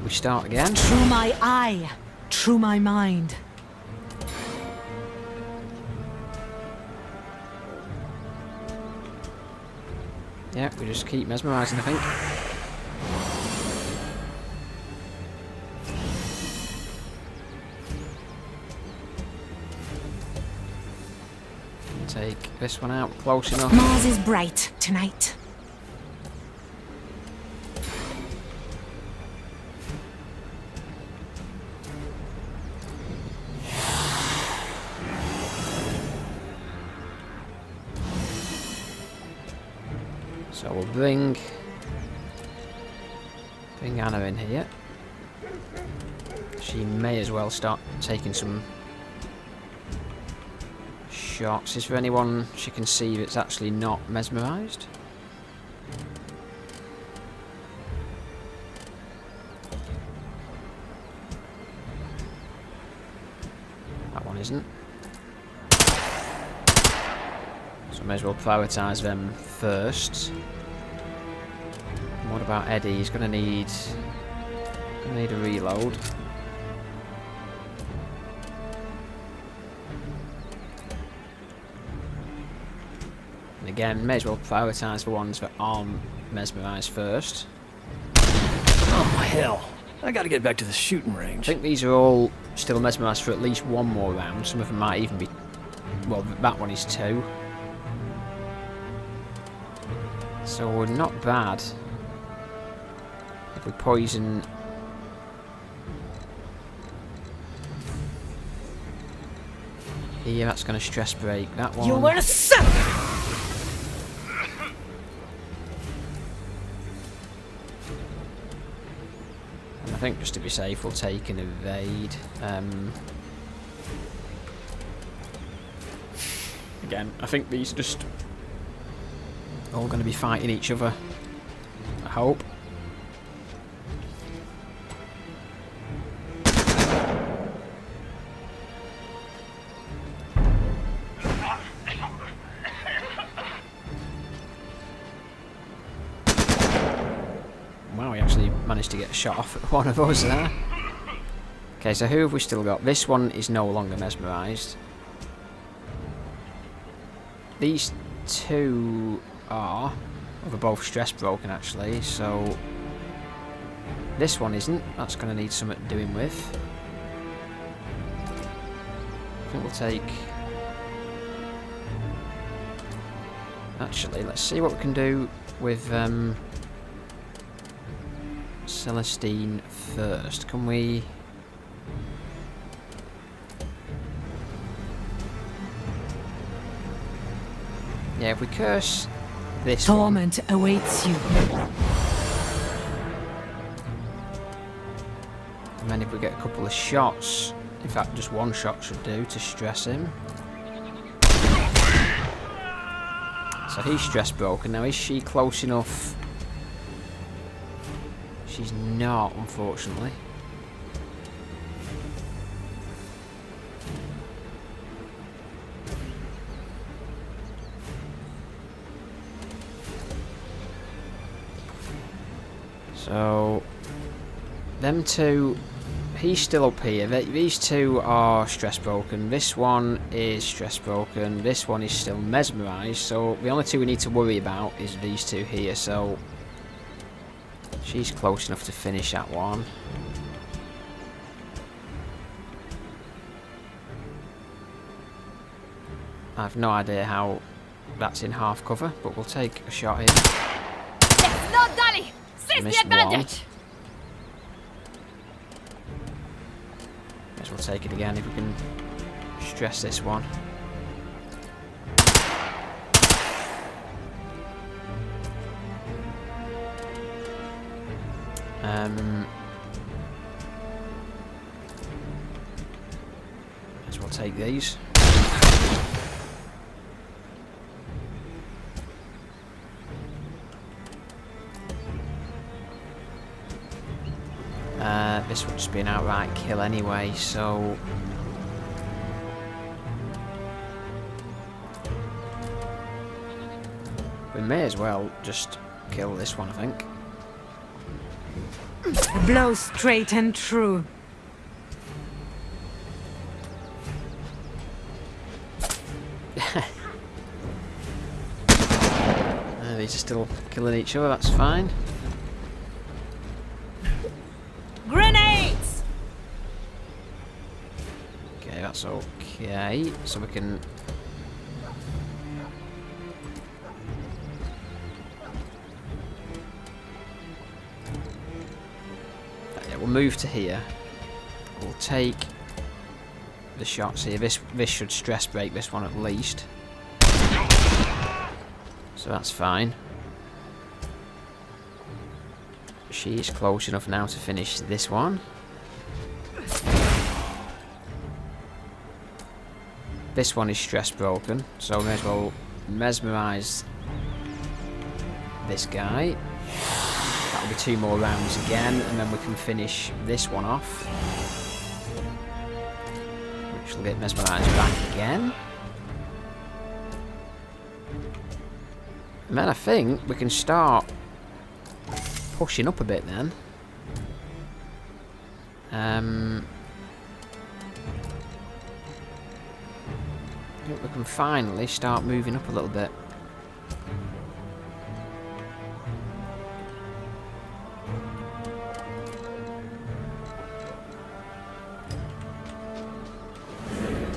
we start again. Through my eye, through my mind. Yeah, we just keep mesmerising, I think. Take this one out close enough. Mars is bright tonight. So we'll bring Anna in here. She may as well start taking some shots. Is there anyone she can see that's actually not mesmerised? That one isn't. So I may as well prioritise them first. And what about Eddie? He's gonna need a reload. And again, may as well prioritise the ones that aren't mesmerised first. Oh, hell. I gotta get back to the shooting I range. think these are all still mesmerised for at least one more round. Some of them might even be... Well, that one is 2. So we're not bad. If we poison... Here, that's going to stress break. That one... You were a son! And I think just to be safe, we'll take an evade. Again, I think these are just all going to be fighting each other. I hope. Wow, we actually managed to get a shot off at one of us there. Okay, so who have we still got? This one is no longer mesmerised. These 2 are... Well, they're both stress broken actually, so... This one isn't. That's going to need something doing with. I think we'll take... Actually, let's see what we can do with Celestine first. Can we... Yeah, if we curse this Torment awaits you. and then if we get a couple of shots, in fact just one shot should do to stress him. So he's stress broken. Now is she close enough? She's not, unfortunately. So, them two, he's still up here. These two are stress broken. This one is stress broken. This one is still mesmerised. So, the only two we need to worry about is these two here. So, she's close enough to finish that one. I have no idea how that's in half cover, but we'll take a shot here. Let's not dally! Seize the Missed advantage! May as well take it again if we can stress this one. May as well take these. This would just be an outright kill anyway, so... we may as well just kill this one, I think. A blow straight and true. These are still killing each other, that's fine. Grenades! Okay, that's okay. So we can... yeah, we'll move to here. We'll take the shots here. This should stress break this one at least. So that's fine. She is close enough now to finish this one. This one is stress broken, so we may as well mesmerise this guy. That'll be 2 more rounds again, and then we can finish this one off. Which will get mesmerised back again. And then I think we can start pushing up a bit then. I think we can finally start moving up a little bit.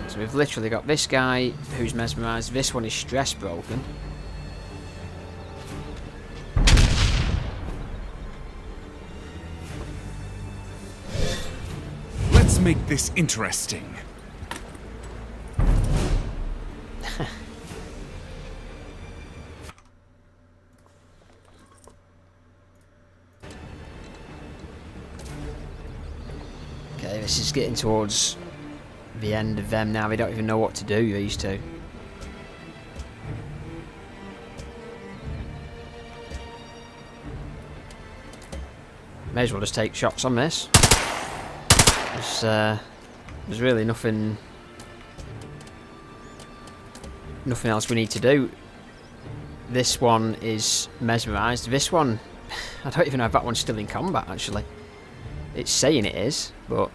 So we've literally got this guy who's mesmerised, this one is stress broken. Let's make this interesting. Okay, this is getting towards the end of them now. They don't even know what to do, these two. May as well just take shots on this. There's really nothing else we need to do. This one is mesmerised. This one, I don't even know if that one's still in combat, actually. It's saying it is, but...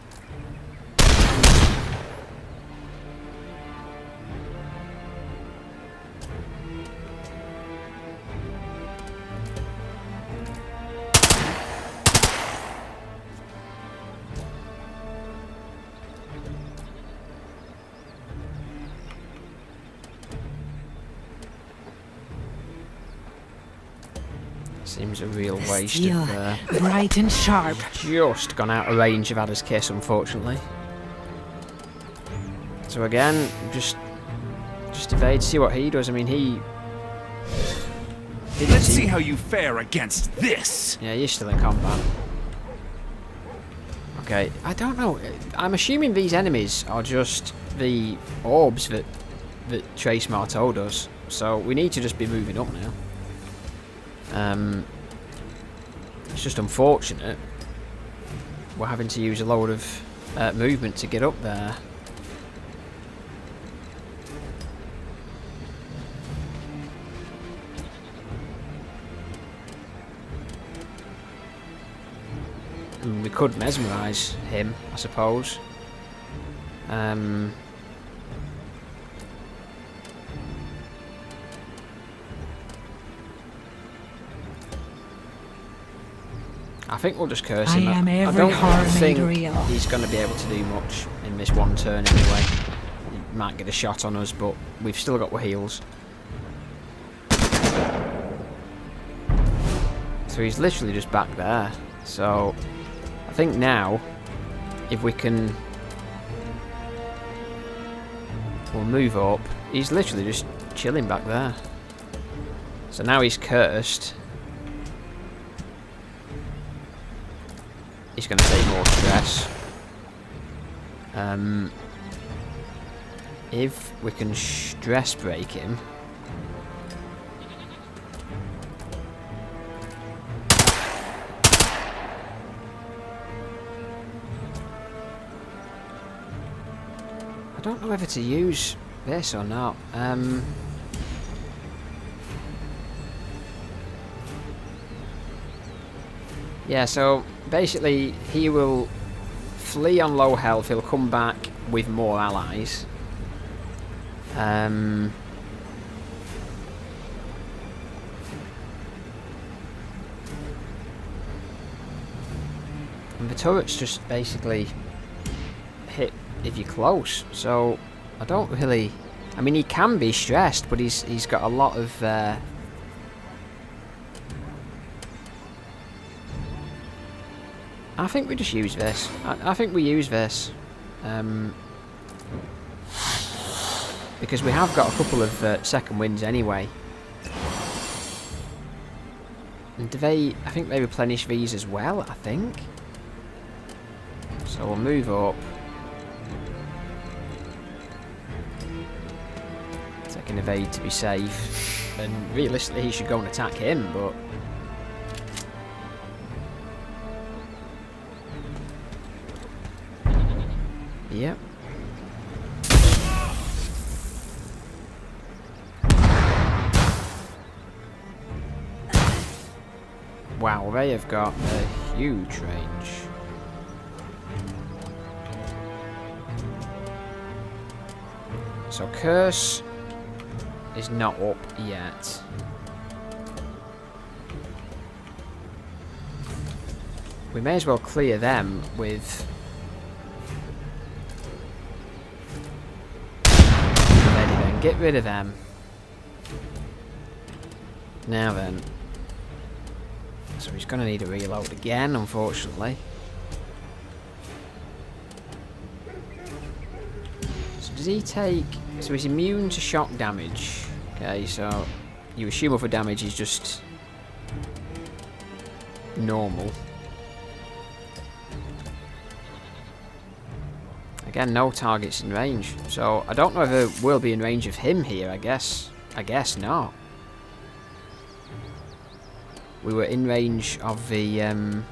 seems a real waste of... bright and sharp. Just gone out of range of Ada's kiss, unfortunately. So again, just evade, see what he does. I mean, he... Let's see how you fare against this. Yeah, you're still in combat. Okay, I don't know. I'm assuming these enemies are just the orbs that Trace Marteau does. So we need to just be moving up now. It's just unfortunate we're having to use a load of movement to get up there. We could mesmerise him, I suppose. I think we'll just curse him. I don't think he's going to be able to do much in this one turn anyway. He might get a shot on us, but we've still got heals. So he's literally just back there. So I think now, if we can... We'll move up. He's literally just chilling back there. So now he's cursed. He's going to take more stress. If we can stress break him... I don't know whether to use this or not. Yeah, so basically he will flee on low health, he'll come back with more allies. And the turrets just basically hit if you're close, so I don't really... I mean, he can be stressed, but he's got a lot of... I think we just use this. I think we use this. Because we have got a couple of second wins anyway. And do they... I think they replenish these as well, I think. So we'll move up. Take an evade to be safe. And realistically he should go and attack him, but... Yep. Wow, they have got a huge range. So Curse is not up yet. We may as well clear them with... Get rid of them. Now then. So he's going to need a reload again, unfortunately. So does he take... So he's immune to shock damage. Okay, so you assume other damage is just normal. Again, no targets in range. So I don't know if we'll be in range of him here, I guess. I guess not. We were in range of the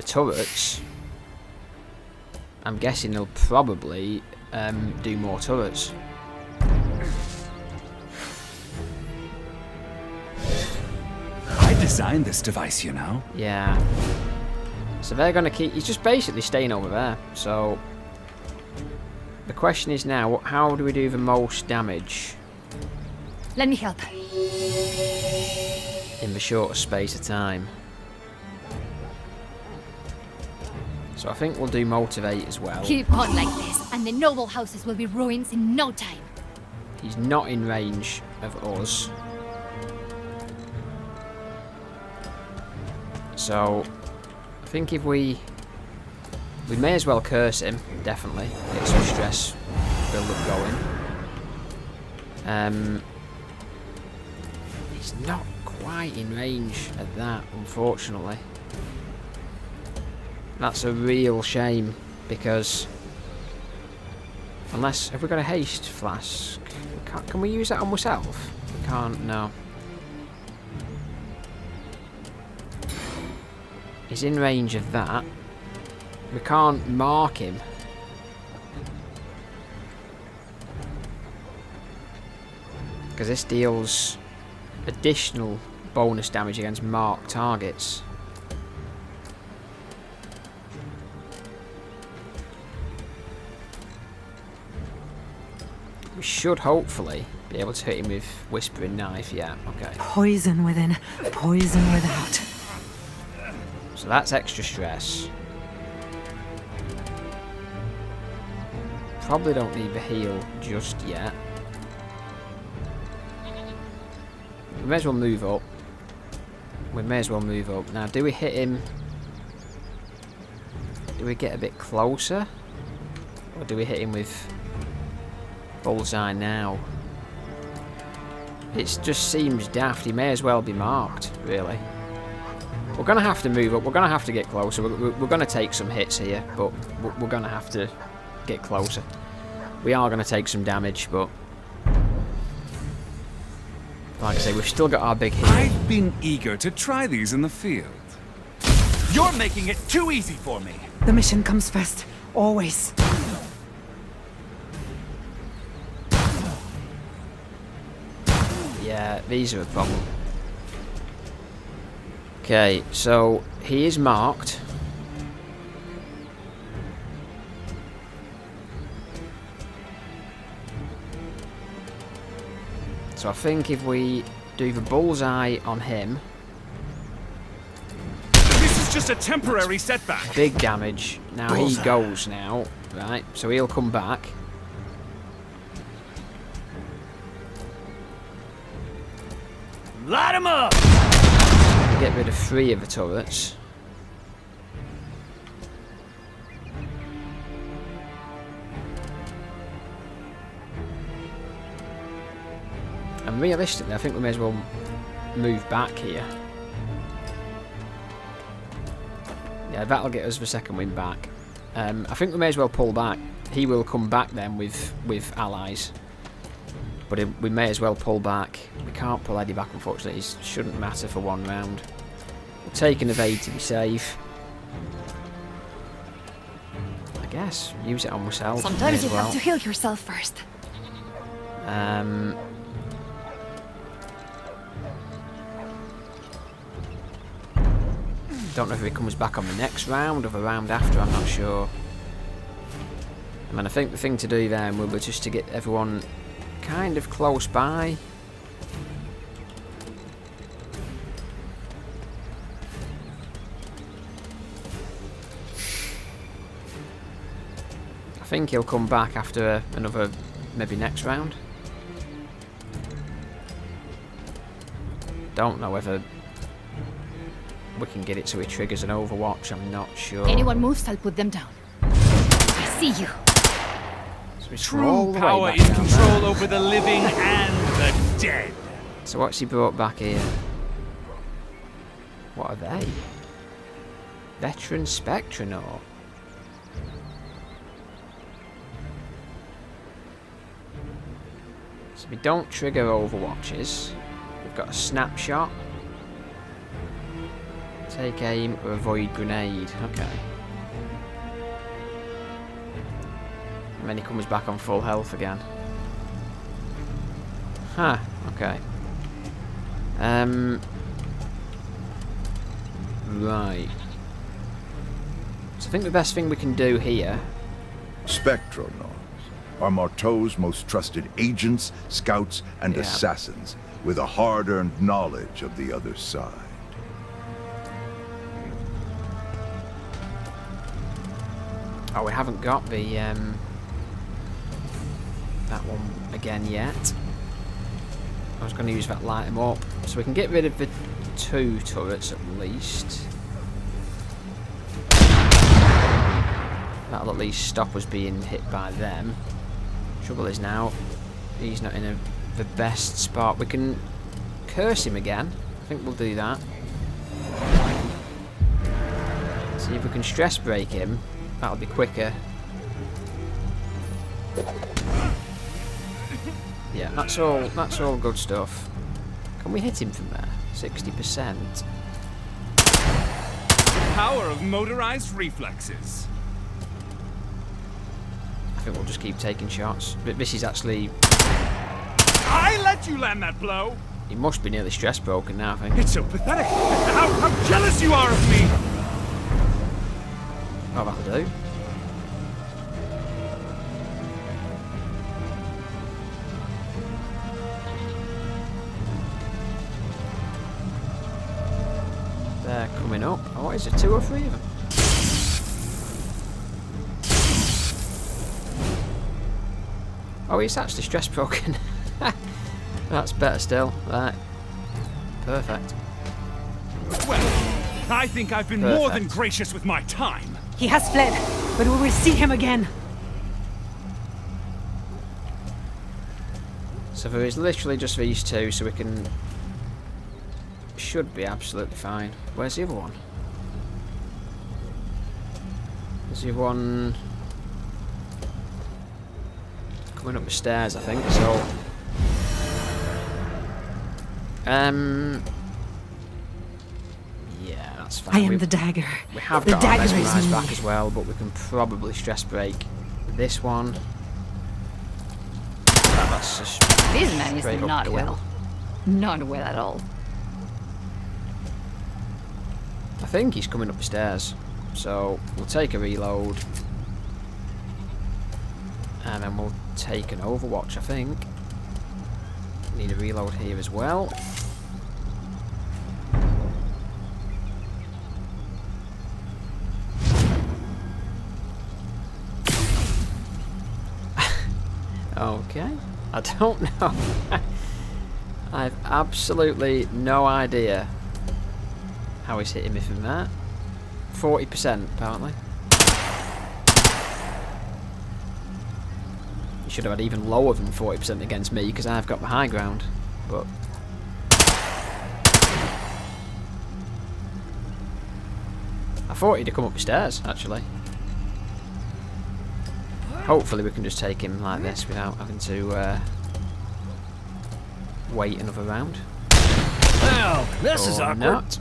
turrets. I'm guessing they'll probably do more turrets. I designed this device, you know. Yeah. So they're going to keep... He's just basically staying over there. So the question is now, how do we do the most damage? Let me help. In the shortest space of time. So I think we'll do motivate as well. Keep on like this, and the noble houses will be ruins in no time. He's not in range of us. So I think if we may as well curse him, definitely. Get some stress build up going. He's not quite in range at that, unfortunately. That's a real shame, because unless... Have we got a haste flask? Can we use that on myself? We can't, no. He's in range of that. We can't mark him. Because this deals additional bonus damage against marked targets. We should hopefully be able to hit him with Whispering Knife. Yeah, okay. Poison within, poison without. So that's extra stress. Probably don't need the heal just yet. We may as well move up. We may as well move up. Now, do we hit him? Do we get a bit closer? Or do we hit him with bullseye now? It just seems daft. He may as well be marked, really. We're going to have to move up. We're going to have to get closer. We're going to take some hits here, but we're going to have to get closer. We are going to take some damage, but like I say, we've still got our big hit. I've been eager to try these in the field. You're making it too easy for me. The mission comes first, always. Yeah, these are a problem. Okay, so he is marked. So I think if we do the bullseye on him... This is just a temporary setback. Big damage. Now he goes now. Right, so he'll come back. Light him up! Get rid of 3 of the turrets. And realistically, I think we may as well move back here. Yeah, that'll get us the second win back. I think we may as well pull back. He will come back then with allies. But we may as well pull back. We can't pull Eddie back, unfortunately. It shouldn't matter for 1 round. We'll take an evade to be safe. I guess. Use it on ourselves. Sometimes you as well. have to heal yourself first. Don't know if he comes back on the next round or the round after, I'm not sure. I mean, I think the thing to do then will be just to get everyone kind of close by. I think he'll come back after another, maybe next round. Don't know whether we can get it so it triggers an overwatch, I'm not sure. Anyone moves, I'll put them down. I see you. So it's all True the way power back is down control there. over the living and the dead. So what's he brought back here? What are they? Veteran Spectronaut. So we don't trigger overwatches. We've got a snapshot. Take aim or avoid grenade. Okay. And then he comes back on full health again. Huh, okay. Right. So I think the best thing we can do here... Spectronauts are Marteau's most trusted agents, scouts, and Yeah. assassins, with a hard-earned knowledge of the other side. Oh, we haven't got the, that one again yet. I was going to use that light 'em up. So we can get rid of the 2 turrets at least. That'll at least stop us being hit by them. Trouble is now, he's not in the best spot. We can curse him again. I think we'll do that. See if we can stress break him. That'll be quicker. Yeah, that's all good stuff. Can we hit him from there? 60%. Power of motorized reflexes. I think we'll just keep taking shots. But this is actually... I let you land that blow. He must be nearly stress broken now, I think. It's so pathetic. How jealous you are of me! Oh, that'll do. They're coming up. Oh, is it 2 or 3 of them? Oh, he's actually stress broken. That's better still. Right. Perfect. Well, I think I've been more than gracious with my time. He has fled, but we will see him again. So there is literally just these 2, so we can... Should be absolutely fine. Where's the other one? Is the other one... Coming up the stairs, I think, so... Yeah, that's fine. I am the dagger. We have the got our dagger is mesmerise me. back as well, but we can probably stress break this one. That's just This man is straight up not kill. well. Not well at all. I think he's coming up the stairs, so we'll take a reload. And then we'll take an overwatch, I think. Need a reload here as well. Okay. I don't know. I've absolutely no idea how he's hitting me from that. 40% apparently. He should have had even lower than 40% against me because I've got the high ground. But I thought he'd have come up the stairs actually. Hopefully we can just take him like this without having to wait another round. Well, this is awkward. Not.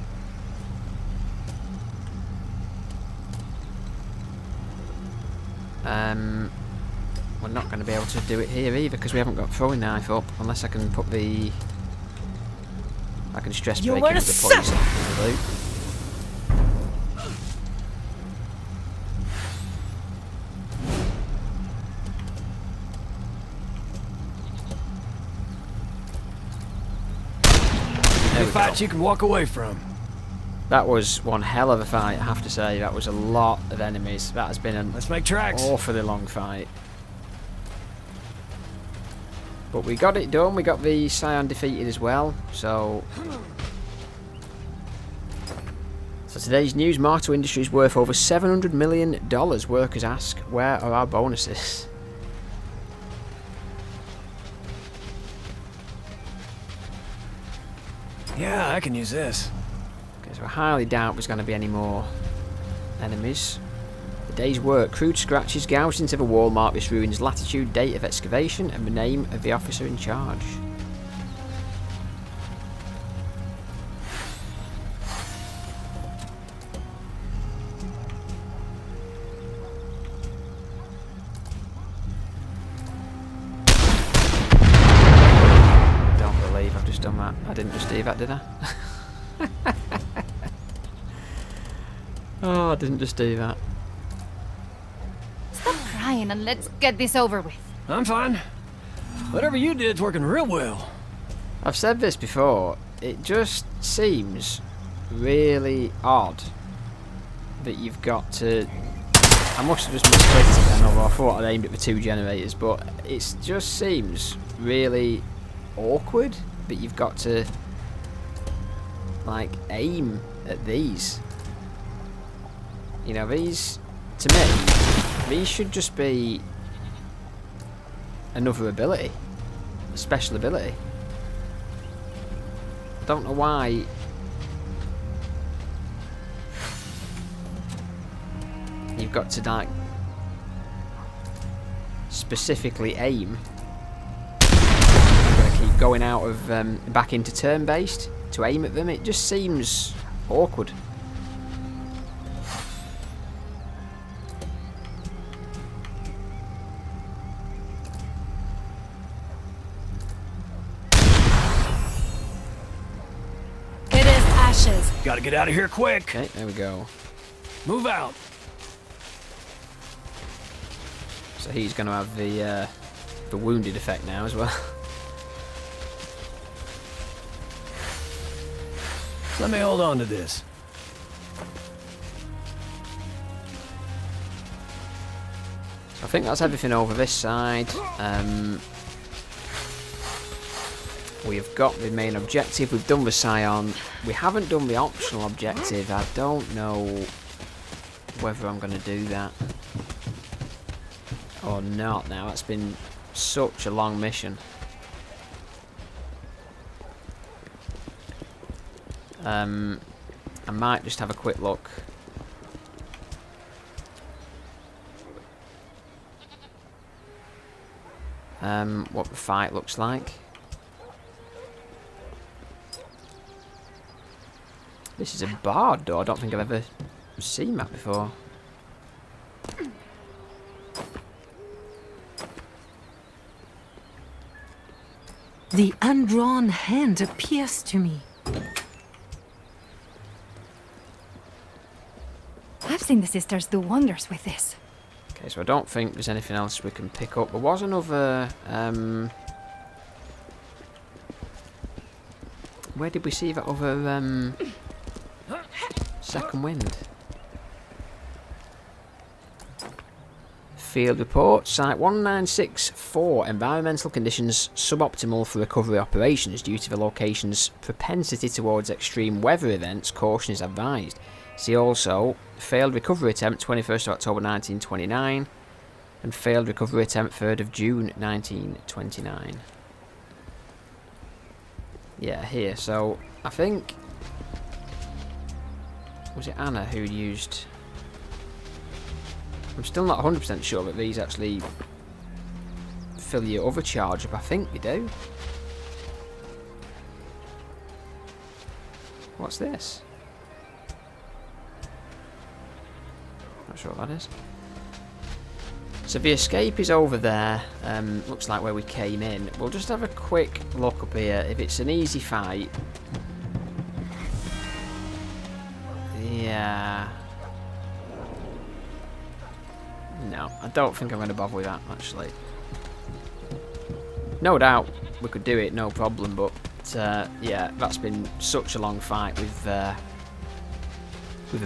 We're not going to be able to do it here either because we haven't got a throwing knife up unless I can put the... I can stress break it with the poison. A fight you can walk away from. That was one hell of a fight, I have to say. That was a lot of enemies. That has been an Let's make tracks. awfully long fight. But we got it done. We got the Scion defeated as well. So today's news: Marteau Industries worth over $700 million. Workers ask, where are our bonuses? Yeah, I can use this. Okay, so I highly doubt there's going to be any more enemies. The day's work: crude scratches gouged into the wall mark this ruin's latitude, date of excavation, and the name of the officer in charge. Don't believe I've just done that. I didn't just do that, did I? Oh, I didn't just do that. Stop crying and let's get this over with. I'm fine. Whatever you did's working real well. I've said this before, it just seems really odd that you've got to... I must have just misclicked it then, although I thought I'd aimed at the 2 generators, but it just seems really awkward that you've got to, like, aim at these. You know, these, to me, these should just be another ability, a special ability. I don't know why you've got to, like, specifically aim. I'm going to keep going out of back into turn-based to aim at them. It just seems awkward. ashes. Gotta get out of here quick. Okay, there we go. Move out. So he's going to have the wounded effect now as well. Let me hold on to this. So I think that's everything over this side. We have got the main objective. We've done the Scion. We haven't done the optional objective. I don't know whether I'm going to do that or not now. It's been such a long mission. I might just have a quick look. What the fight looks like. This is a bard door. I don't think I've ever seen that before. The undrawn hand appears to me. I've seen the sisters do wonders with this. Okay, so I don't think there's anything else we can pick up. There was another... where did we see that other... second wind? Field report. Site 1964. Environmental conditions suboptimal for recovery operations due to the location's propensity towards extreme weather events. Caution is advised. See also, failed recovery attempt 21st of October 1929 and failed recovery attempt 3rd of June 1929. Yeah, here. So, I think... was it Anna who used... I'm still not 100% sure that these actually fill your other charge up. I think they do. What's this? Not sure what that is. So the escape is over there. Looks like where we came in. We'll just have a quick look up here. If it's an easy fight... yeah... no, I don't think I'm going to bother with that, actually. No doubt we could do it, no problem, but yeah, that's been such a long fight with the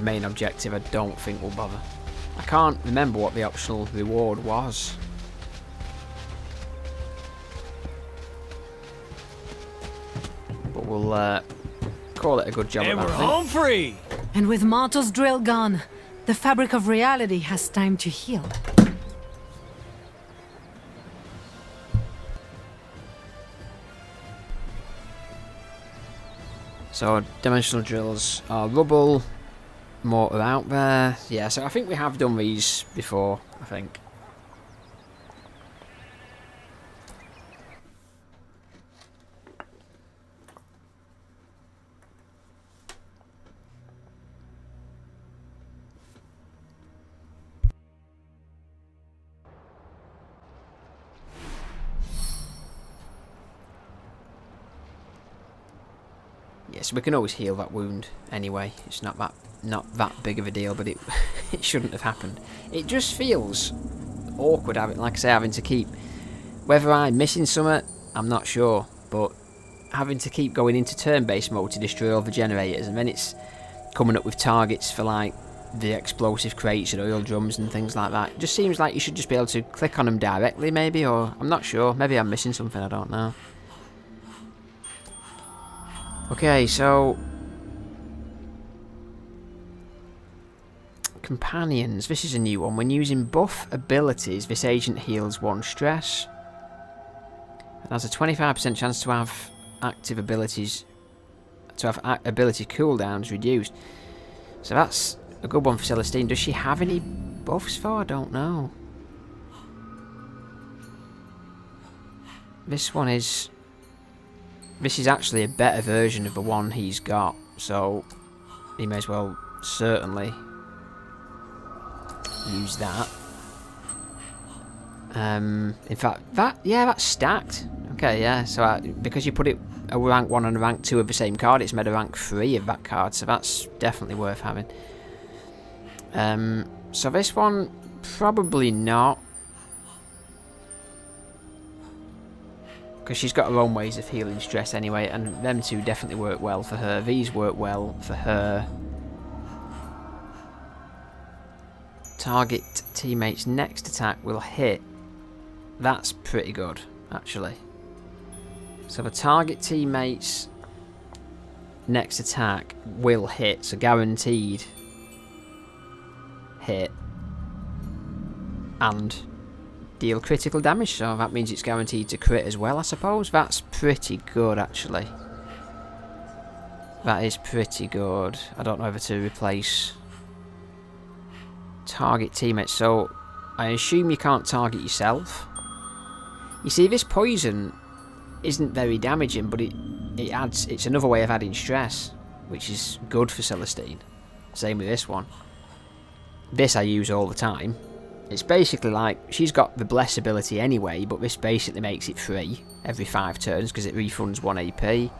main objective, I don't think we'll bother. I can't remember what the optional reward was. But we'll call it a good job And at we're that, I think. home free. And with Marteau's drill gone, the fabric of reality has time to heal. So, dimensional drills are rubble, mortar out there. Yeah, so I think we have done these before, I think. Yes, we can always heal that wound anyway. It's not that big of a deal, but it it shouldn't have happened. It just feels awkward having, like I say, having to keep, whether I'm missing something, I'm not sure, but having to keep going into turn-based mode to destroy all the generators, and then it's coming up with targets for like the explosive crates and oil drums and things like that. It just seems like you should just be able to click on them directly, maybe, or I'm not sure. Maybe I'm missing something. I don't know. Okay, so companions. This is a new one. When using buff abilities, this agent heals 1 stress. It has a 25% chance to have active abilities, ability cooldowns reduced. So that's a good one for Celestine. Does she have any buffs for? I don't know. This one is... this is actually a better version of the one he's got, so he may as well certainly use that. In fact, that's stacked. okay, yeah. So because you put it a rank 1 and a rank 2 of the same card, it's made a rank 3 of that card, so that's definitely worth having. So this one, probably not. Because she's got her own ways of healing stress anyway, and them two definitely work well for her. These work well for her. Target teammate's next attack will hit. That's pretty good, actually. So the target teammate's next attack will hit, so guaranteed hit. And deal critical damage, so that means it's guaranteed to crit as well, I suppose. That's pretty good, actually. That is pretty good. I don't know whether to replace target teammates, so I assume you can't target yourself. You see, this poison isn't very damaging, but it's another way of adding stress, which is good for Celestine. Same with this one. This I use all the time. It's basically like, she's got the bless ability anyway, but this basically makes it free every 5 turns because it refunds 1 AP.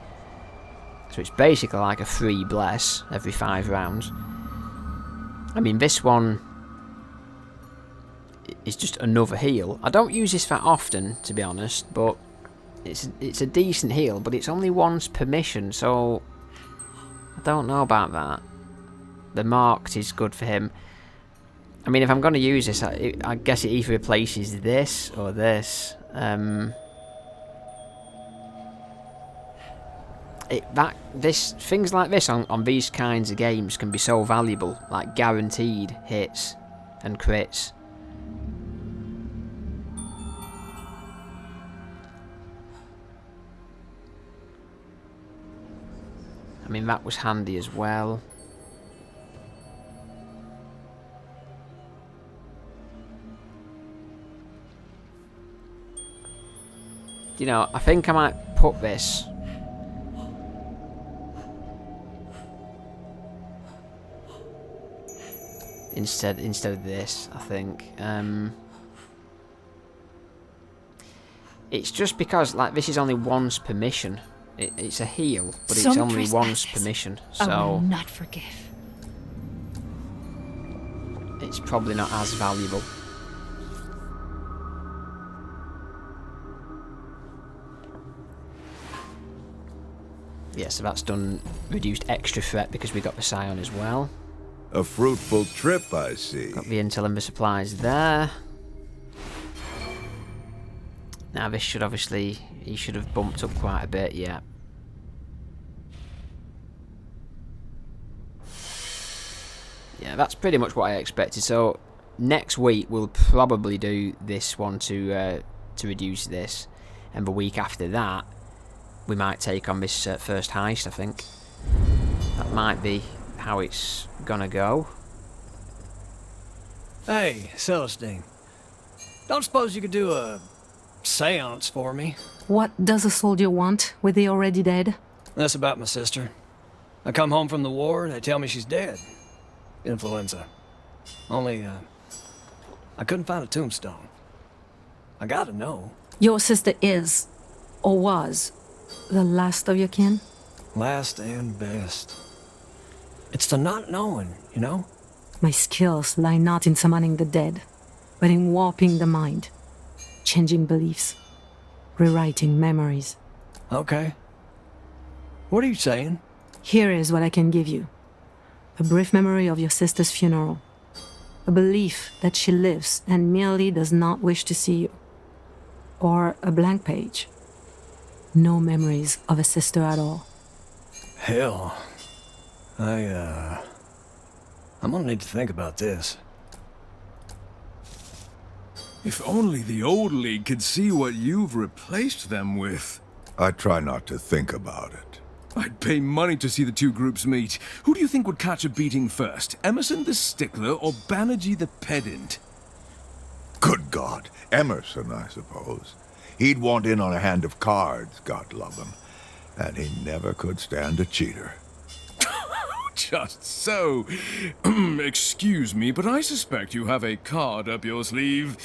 So it's basically like a free bless every 5 rounds. I mean, this one is just another heal. I don't use this that often, to be honest, but it's a decent heal, but it's only once per mission, so I don't know about that. The marked is good for him. I mean, if I'm going to use this, I guess it either replaces this or this. Things like this on these kinds of games can be so valuable, like guaranteed hits and crits. I mean, that was handy as well. You know, I think I might put this instead of this, I think. It's just because, like, this is only once per mission. It's a heal, but it's only once per mission, so I will not forgive. It's probably not as valuable. Yeah, so that's done reduced extra threat because we got the Scion as well. A fruitful trip, I see. Got the intel and the supplies there. Now this should obviously, he should have bumped up quite a bit, yeah. Yeah, that's pretty much what I expected. So next week we'll probably do this one to reduce this, and the week after that we might take on this first heist, I think. That might be how it's gonna go. Hey, Celestine. Don't suppose you could do a seance for me? What does a soldier want with the already dead? That's about my sister. I come home from the war, they tell me she's dead. Influenza. Only, I couldn't find a tombstone. I gotta know. Your sister is, or was, the last of your kin? Last and best. It's the not knowing, you know? My skills lie not in summoning the dead, but in warping the mind, changing beliefs, rewriting memories. Okay. What are you saying? Here is what I can give you. A brief memory of your sister's funeral. A belief that she lives and merely does not wish to see you. Or a blank page. No memories of a sister at all. Hell. I'm gonna need to think about this. If only the old league could see what you've replaced them with. I try not to think about it. I'd pay money to see the two groups meet. Who do you think would catch a beating first? Emerson the Stickler or Banerjee the Pedant? Good God, Emerson, I suppose. He'd want in on a hand of cards, God love him. And he never could stand a cheater. Just so. Excuse me, but I suspect you have a card up your sleeve.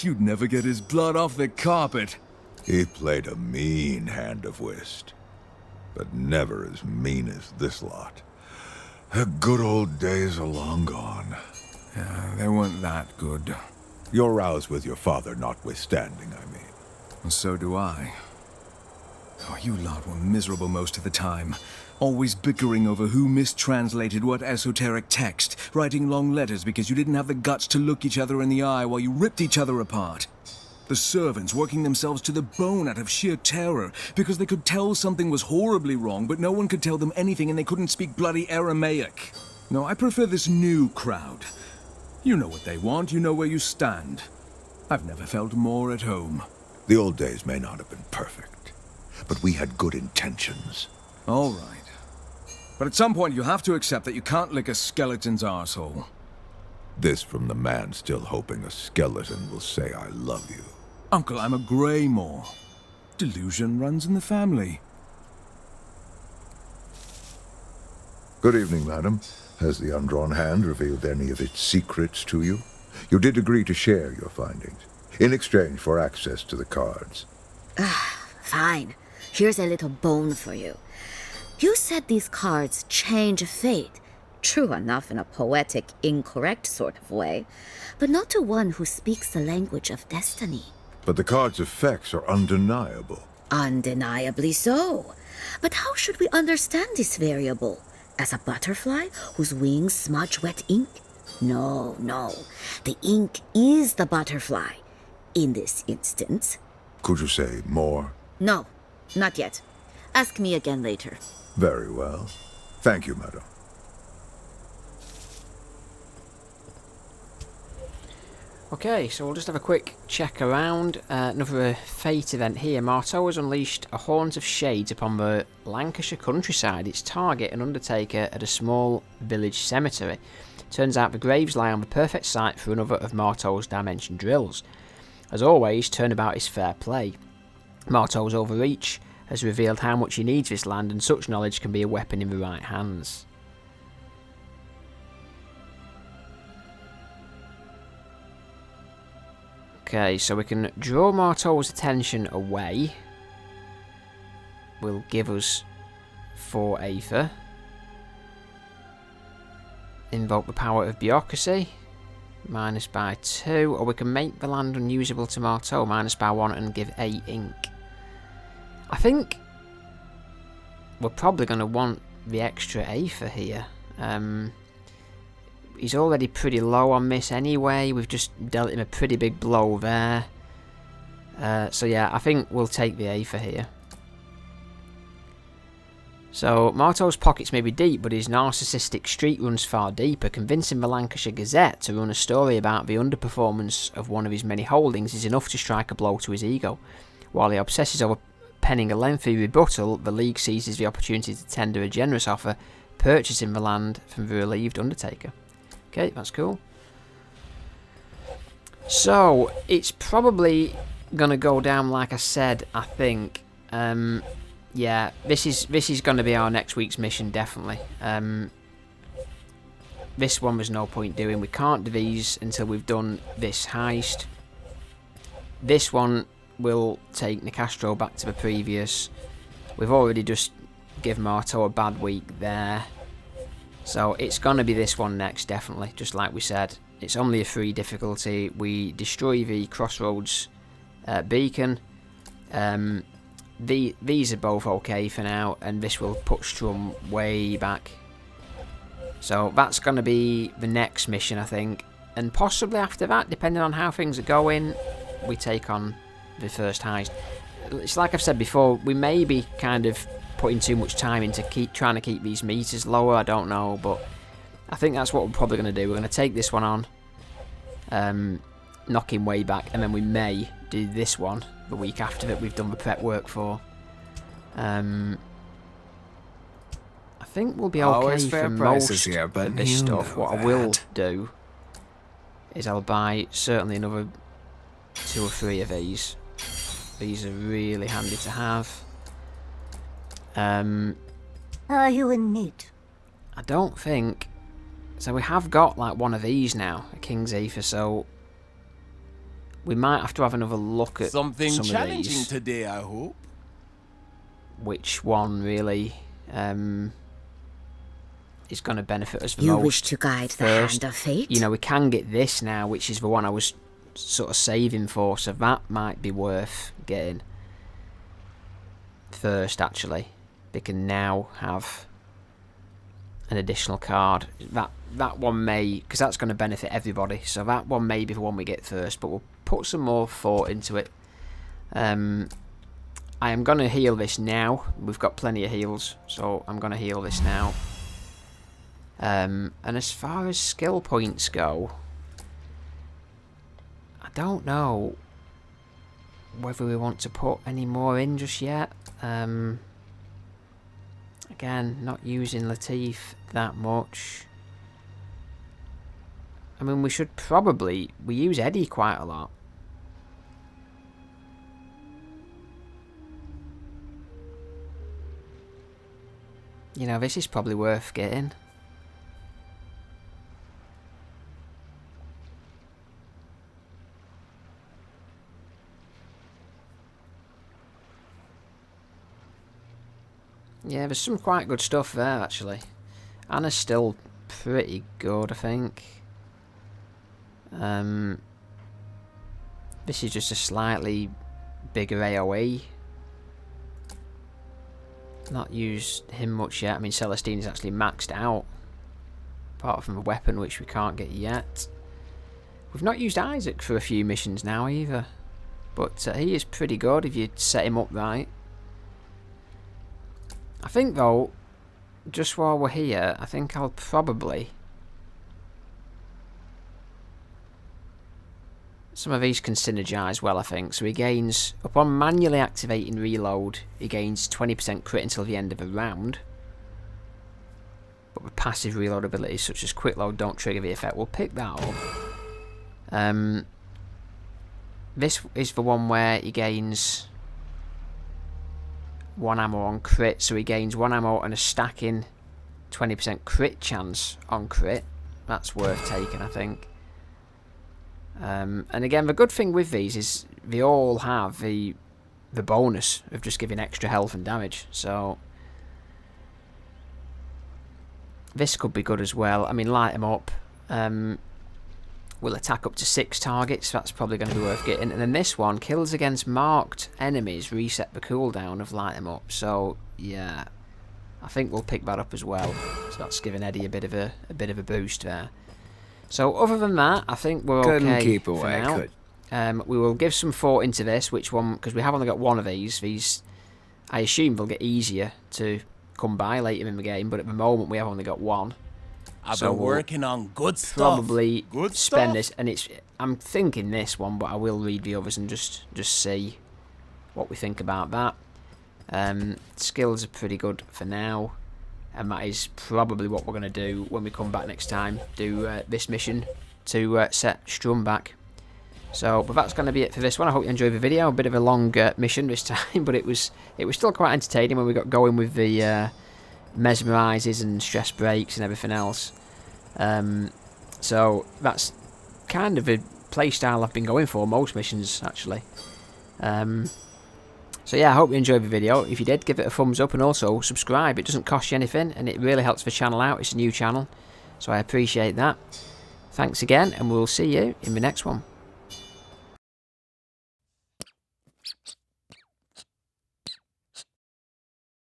You'd never get his blood off the carpet. He played a mean hand of whist, but never as mean as this lot. The good old days are long gone. Yeah, they weren't that good. Your rows with your father notwithstanding, I mean. And so do I. Oh, you lot were miserable most of the time. Always bickering over who mistranslated what esoteric text, writing long letters because you didn't have the guts to look each other in the eye while you ripped each other apart. The servants working themselves to the bone out of sheer terror because they could tell something was horribly wrong, but no one could tell them anything and they couldn't speak bloody Aramaic. No, I prefer this new crowd. You know what they want, you know where you stand. I've never felt more at home. The old days may not have been perfect, but we had good intentions. All right. But at some point you have to accept that you can't lick a skeleton's arsehole. This from the man still hoping a skeleton will say I love you. Uncle, I'm a Greymore. Delusion runs in the family. Good evening, madam. Has the undrawn hand revealed any of its secrets to you? You did agree to share your findings, in exchange for access to the cards. Fine. Here's a little bone for you. You said these cards change fate. True enough in a poetic, incorrect sort of way, but not to one who speaks the language of destiny. But the card's effects are undeniable. Undeniably so. But how should we understand this variable? As a butterfly whose wings smudge wet ink? No, no. The ink is the butterfly. In this instance. Could you say more? No, not yet. Ask me again later. Very well. Thank you, madam. Okay, so we'll just have a quick check around. Another fate event here. Marteau has unleashed a haunt of shades upon the Lancashire countryside. Its target, an undertaker at a small village cemetery. Turns out the graves lie on the perfect site for another of Marteau's dimension drills. As always, turnabout is fair play. Marteau's overreach has revealed how much he needs this land, and such knowledge can be a weapon in the right hands. Okay, so we can draw Marteau's attention away. Will give us 4 Aether. Invoke the power of bureaucracy. Minus by 2. Or we can make the land unusable to Marteau. Minus by 1 and give 8 ink. I think we're probably going to want the extra Aether here. He's already pretty low on this anyway. We've just dealt him a pretty big blow there. So yeah, I think we'll take the Aether here. So, Marteau's pockets may be deep, but his narcissistic streak runs far deeper. Convincing the Lancashire Gazette to run a story about the underperformance of one of his many holdings is enough to strike a blow to his ego. While he obsesses over penning a lengthy rebuttal, the League seizes the opportunity to tender a generous offer, purchasing the land from the relieved undertaker. Okay, that's cool. So, it's probably going to go down like I said, I think. Yeah, this is going to be our next week's mission, definitely. This one was no point doing. We can't do these until we've done this heist. This one will take Nicastro back to the previous. We've already just given Marteau a bad week there. So it's going to be this one next, definitely, just like we said. It's only a 3 difficulty. We destroy the Crossroads beacon. These are both okay for now, and this will put Strum way back. So that's going to be the next mission, I think. And possibly after that, depending on how things are going, we take on the first heist. It's like I've said before, we may be kind of putting too much time into trying to keep these meters lower, I don't know, but I think that's what we're probably going to do. We're going to take this one on, knock him way back, and then we may do this one the week after that we've done the prep work for. I think we'll be okay for most here, but of this stuff. What I will do is I'll buy certainly another 2 or 3 of these. These are really handy to have. Are you in need? I don't think so. We have got like one of these now, a King's Aether, so we might have to have another look at Something some of challenging these. today, I hope. Which one really is going to benefit us the You most? wish to guide the first. hand of fate? You know, we can get this now, which is the one I was sort of saving for, so that might be worth getting first, actually. They can now have an additional card. That one may, because that's going to benefit everybody, so that one may be the one we get first, but we'll put some more thought into it. I am going to heal this now. We've got plenty of heals, so I'm going to heal this now. And as far as skill points go, I don't know whether we want to put any more in just yet. Again, not using Latif that much. I mean, we should probably... We use Eddie quite a lot. You know, this is probably worth getting. Yeah, there's some quite good stuff there, actually. Anna's still pretty good, I think. This is just a slightly bigger AoE. Not used him much yet. I mean, Celestine is actually maxed out. Apart from a weapon, which we can't get yet. We've not used Isaac for a few missions now, either. But he is pretty good if you set him up right. I think, though, just while we're here, I think I'll probably... Some of these can synergize well, I think. So he gains, upon manually activating reload, he gains 20% crit until the end of a round. But with passive reload abilities such as quick load don't trigger the effect. We'll pick that up. This is the one where he gains 1 ammo on crit. So he gains 1 ammo and a stacking 20% crit chance on crit. That's worth taking, I think. And again, the good thing with these is they all have the bonus of just giving extra health and damage. So this could be good as well. I mean, light them up. Will attack up to 6 targets. That's probably going to be worth getting. And then this one, kills against marked enemies, reset the cooldown of light them up. So yeah, I think we'll pick that up as well. So that's giving Eddie a bit of a boost there. So other than that, I think we're okay for now. We will give some thought into this, which one, because we have only got one of these. These, I assume, they'll get easier to come by later in the game, but at the moment we have only got one. I've been working on good stuff. Probably spend this, and I'm thinking this one, but I will read the others and just see what we think about that. Skills are pretty good for now. And that is probably what we're going to do when we come back next time. Do this mission to set Strum back. So, but that's going to be it for this one. I hope you enjoyed the video. A bit of a long mission this time, but it was still quite entertaining when we got going with the mesmerizes and stress breaks and everything else. So that's kind of a playstyle I've been going for most missions, actually. So yeah, I hope you enjoyed the video. If you did, give it a thumbs up and also subscribe. It doesn't cost you anything and it really helps the channel out. It's a new channel, so I appreciate that. Thanks again, and we'll see you in the next one.